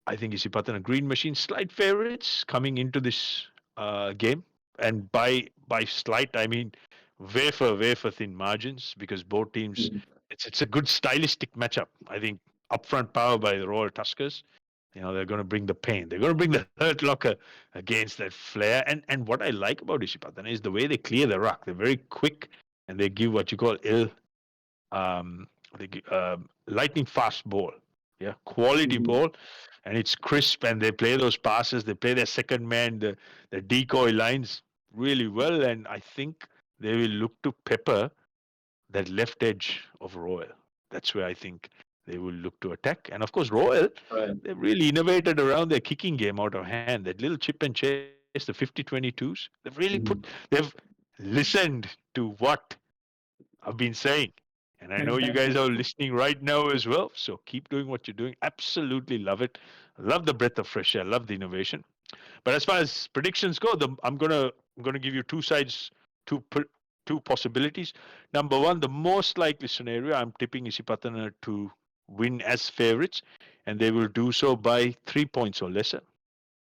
I think 𝗥𝘂𝗴𝗯𝘆 Green Machine slight favorites coming into this game, and by slight I mean wafer thin margins because both teams. It's a good stylistic matchup. I think upfront power by the Royal Tuskers. They're going to bring the pain. They're going to bring the hurt locker against that flair. And what I like about 𝗥𝘂𝗴𝗯𝘆 is the way they clear the ruck. They're very quick and they give what you call lightning fast ball. Yeah, quality ball, and it's crisp. And they play those passes. They play their second man, the decoy lines really well. And I think they will look to pepper that left edge of Royal. That's where I think they will look to attack. And of course, Royal, they've really innovated around their kicking game out of hand. That little chip and chase, the 50-22s, they've really they've listened to what I've been saying. And I know you guys are listening right now as well. So keep doing what you're doing. Absolutely love it. Love the breath of fresh air. Love the innovation. But as far as predictions go, I'm gonna give you two sides, two possibilities. Number one, the most likely scenario, I'm tipping 𝗥𝘂𝗴𝗯𝗆 to win as favorites, and they will do so by 3 points or lesser.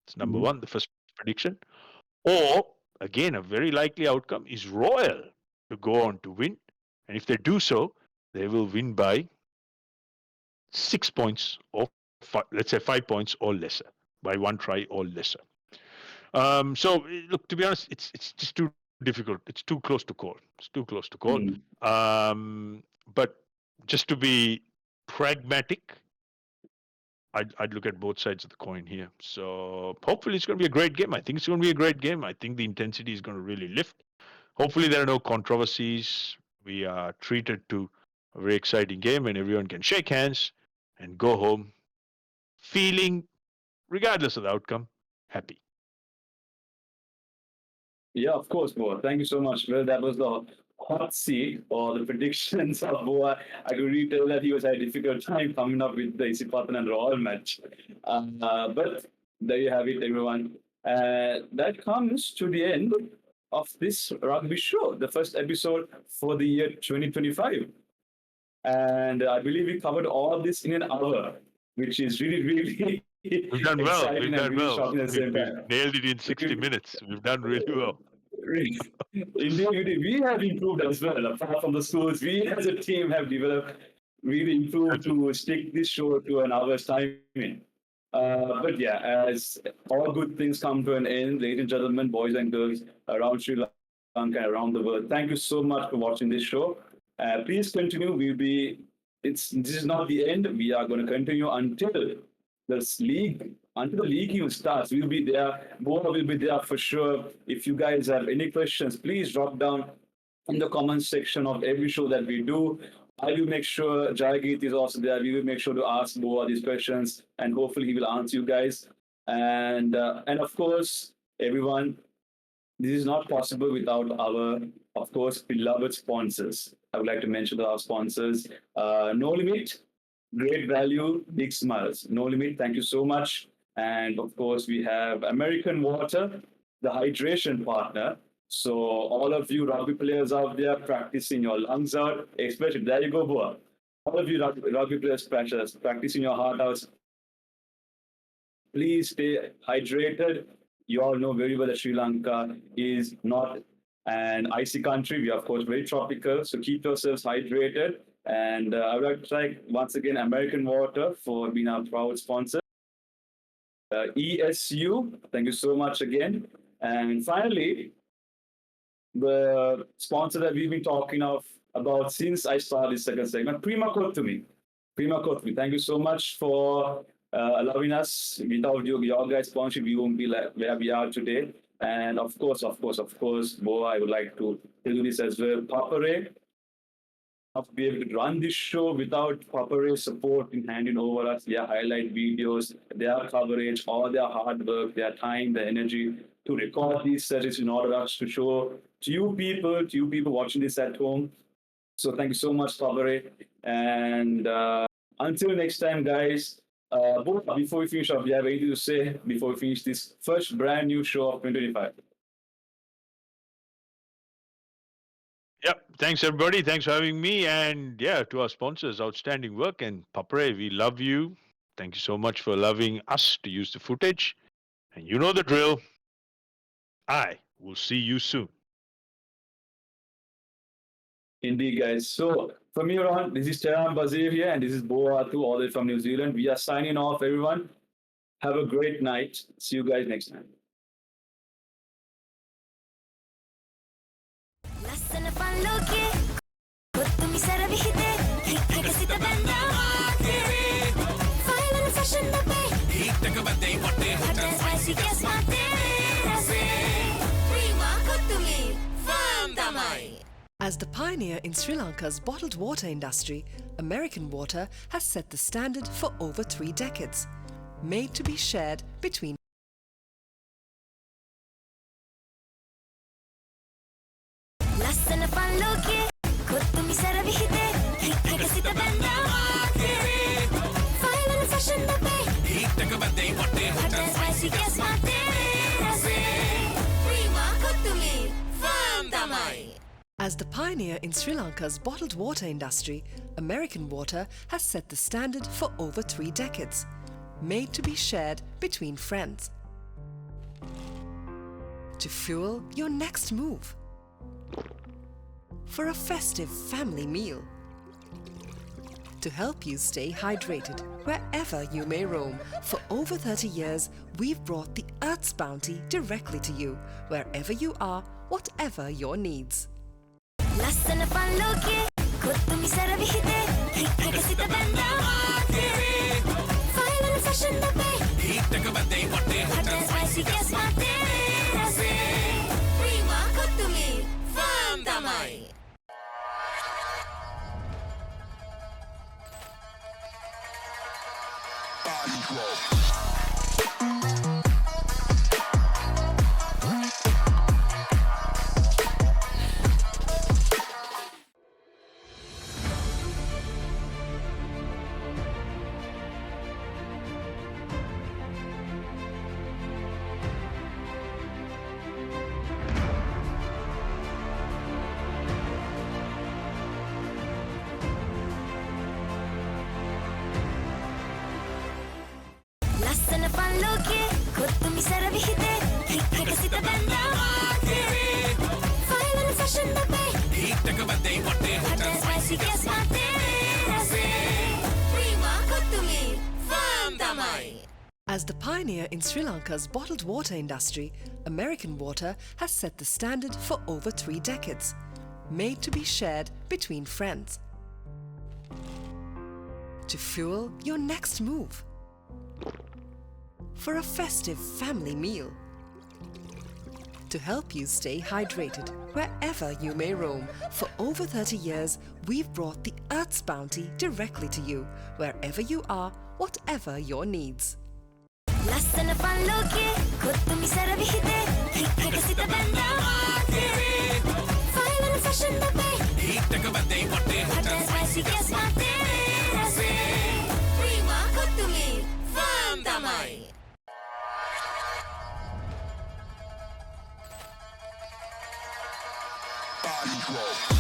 It's number one, the first prediction. Or, again, a very likely outcome is Royal to go on to win. And if they do so, they will win by 6 points or let's say 5 points or lesser, by one try or lesser. So look, to be honest, it's just too difficult. It's too close to call. But just to be pragmatic, I'd look at both sides of the coin here. So hopefully it's going to be a great game. I think it's going to be a great game. I think the intensity is going to really lift. Hopefully there are no controversies. We are treated to a very exciting game, and everyone can shake hands and go home feeling, regardless of the outcome, happy. Yeah, of course, Boa. Thank you so much. Well, that was the hot seat or the predictions of Boa. I could really tell that he was had a difficult time coming up with the Isipatan and Royal match. But there you have it, everyone. That comes to the end of this rugby show, the first episode for the year 2025. And I believe we covered all this in an hour, which is really, really We've done well. exciting We've and done really well. shocking at the same We've time. nailed it in 60 minutes. We've done really well. Indeed, we have improved as well. Apart from the schools, we as a team have developed, really improved to stick this show to an hour's timing. But yeah, as all good things come to an end, ladies and gentlemen, boys and girls around Sri Lanka and around the world, thank you so much for watching this show. Please continue. This is not the end. We are going to continue until the league even starts. We'll be there. Boa will be there for sure. If you guys have any questions, please drop down in the comments section of every show that we do. I will make sure Jayagit is also there. We will make sure to ask Boa these questions, and hopefully he will answer you guys. And of course, everyone, this is not possible without our, of course, beloved sponsors. I would like to mention our sponsors. No Limit, great value, big smiles. No Limit, thank you so much. And of course, we have American Water, the hydration partner. So all of you rugby players out there practicing your lungs out, especially, there you go, Boa. All of you rugby players practicing your heart out. Please stay hydrated. You all know very well that Sri Lanka is not an icy country. We are, of course, very tropical. So keep yourselves hydrated. And I would like to thank once again American Water for being our proud sponsor. ESU, thank you so much again. And finally, the sponsor that we've been talking about since I started this second segment, 𝗵𝗂𝗡𝗵𝗂. 𝗵𝗂𝗡𝗵𝗂, thank you so much for allowing us. Without your guys' sponsorship, we won't be where we are today. And of course, Boa, I would like to tell you this as well. 𝗵𝗂𝗡𝗵𝗂, not to be able to run this show without 𝗵𝗂𝗡's support in handing over us their highlight videos, their coverage, all their hard work, their time, their energy to record these sessions in order for us to show to you people watching this at home. So thank you so much, 𝗵𝗂𝗡. And until next time, guys, before we finish up, do you have anything to say before we finish this first brand new show of 2025? Yep. Thanks, everybody. Thanks for having me. And yeah, to our sponsors, outstanding work. And 𝗵𝗂𝗡, we love you. Thank you so much for allowing us to use the footage. And you know the drill. I will see you soon. Indeed, guys. So from here on, this is Tehran Bazir here, and this is Boa Athu, all the way from New Zealand. We are signing off, everyone. Have a great night. See you guys next time. As the pioneer in Sri Lanka's bottled water industry, American Water has set the standard for over 3 decades, made to be shared between As the pioneer in Sri Lanka's bottled water industry, American Water has set the standard for over 3 decades, made to be shared between friends. To fuel your next move. For a festive family meal. To help you stay hydrated wherever you may roam. For over 30 years, we've brought the Earth's bounty directly to you, wherever you are, whatever your needs. ලස්සන පල්ලෝකේ කොත්තුමි සර විහිදේ click එක සිත බැන්දා final fashion බබේ හිටක බදේ වටේ හොට spicy ගස් මාතේ රසේ Prima කොත්තුමි farm තමයි. As the pioneer in Sri Lanka's bottled water industry, American Water has set the standard for over 3 decades, made to be shared between friends. To fuel your next move. For a festive family meal. To help you stay hydrated wherever you may roam. For over 30 years, we've brought the Earth's bounty directly to you, wherever you are, whatever your needs. ලස්සන පල්ලෝකේ කොත්තුමි සර විහිදේ click එක සිත බැන්දා final fashion බබේ හිටක බදේ වටේ හොට spicy ගස් මාතේ රසේ Prima කොත්තුමි farm තමයි. Quadrangle.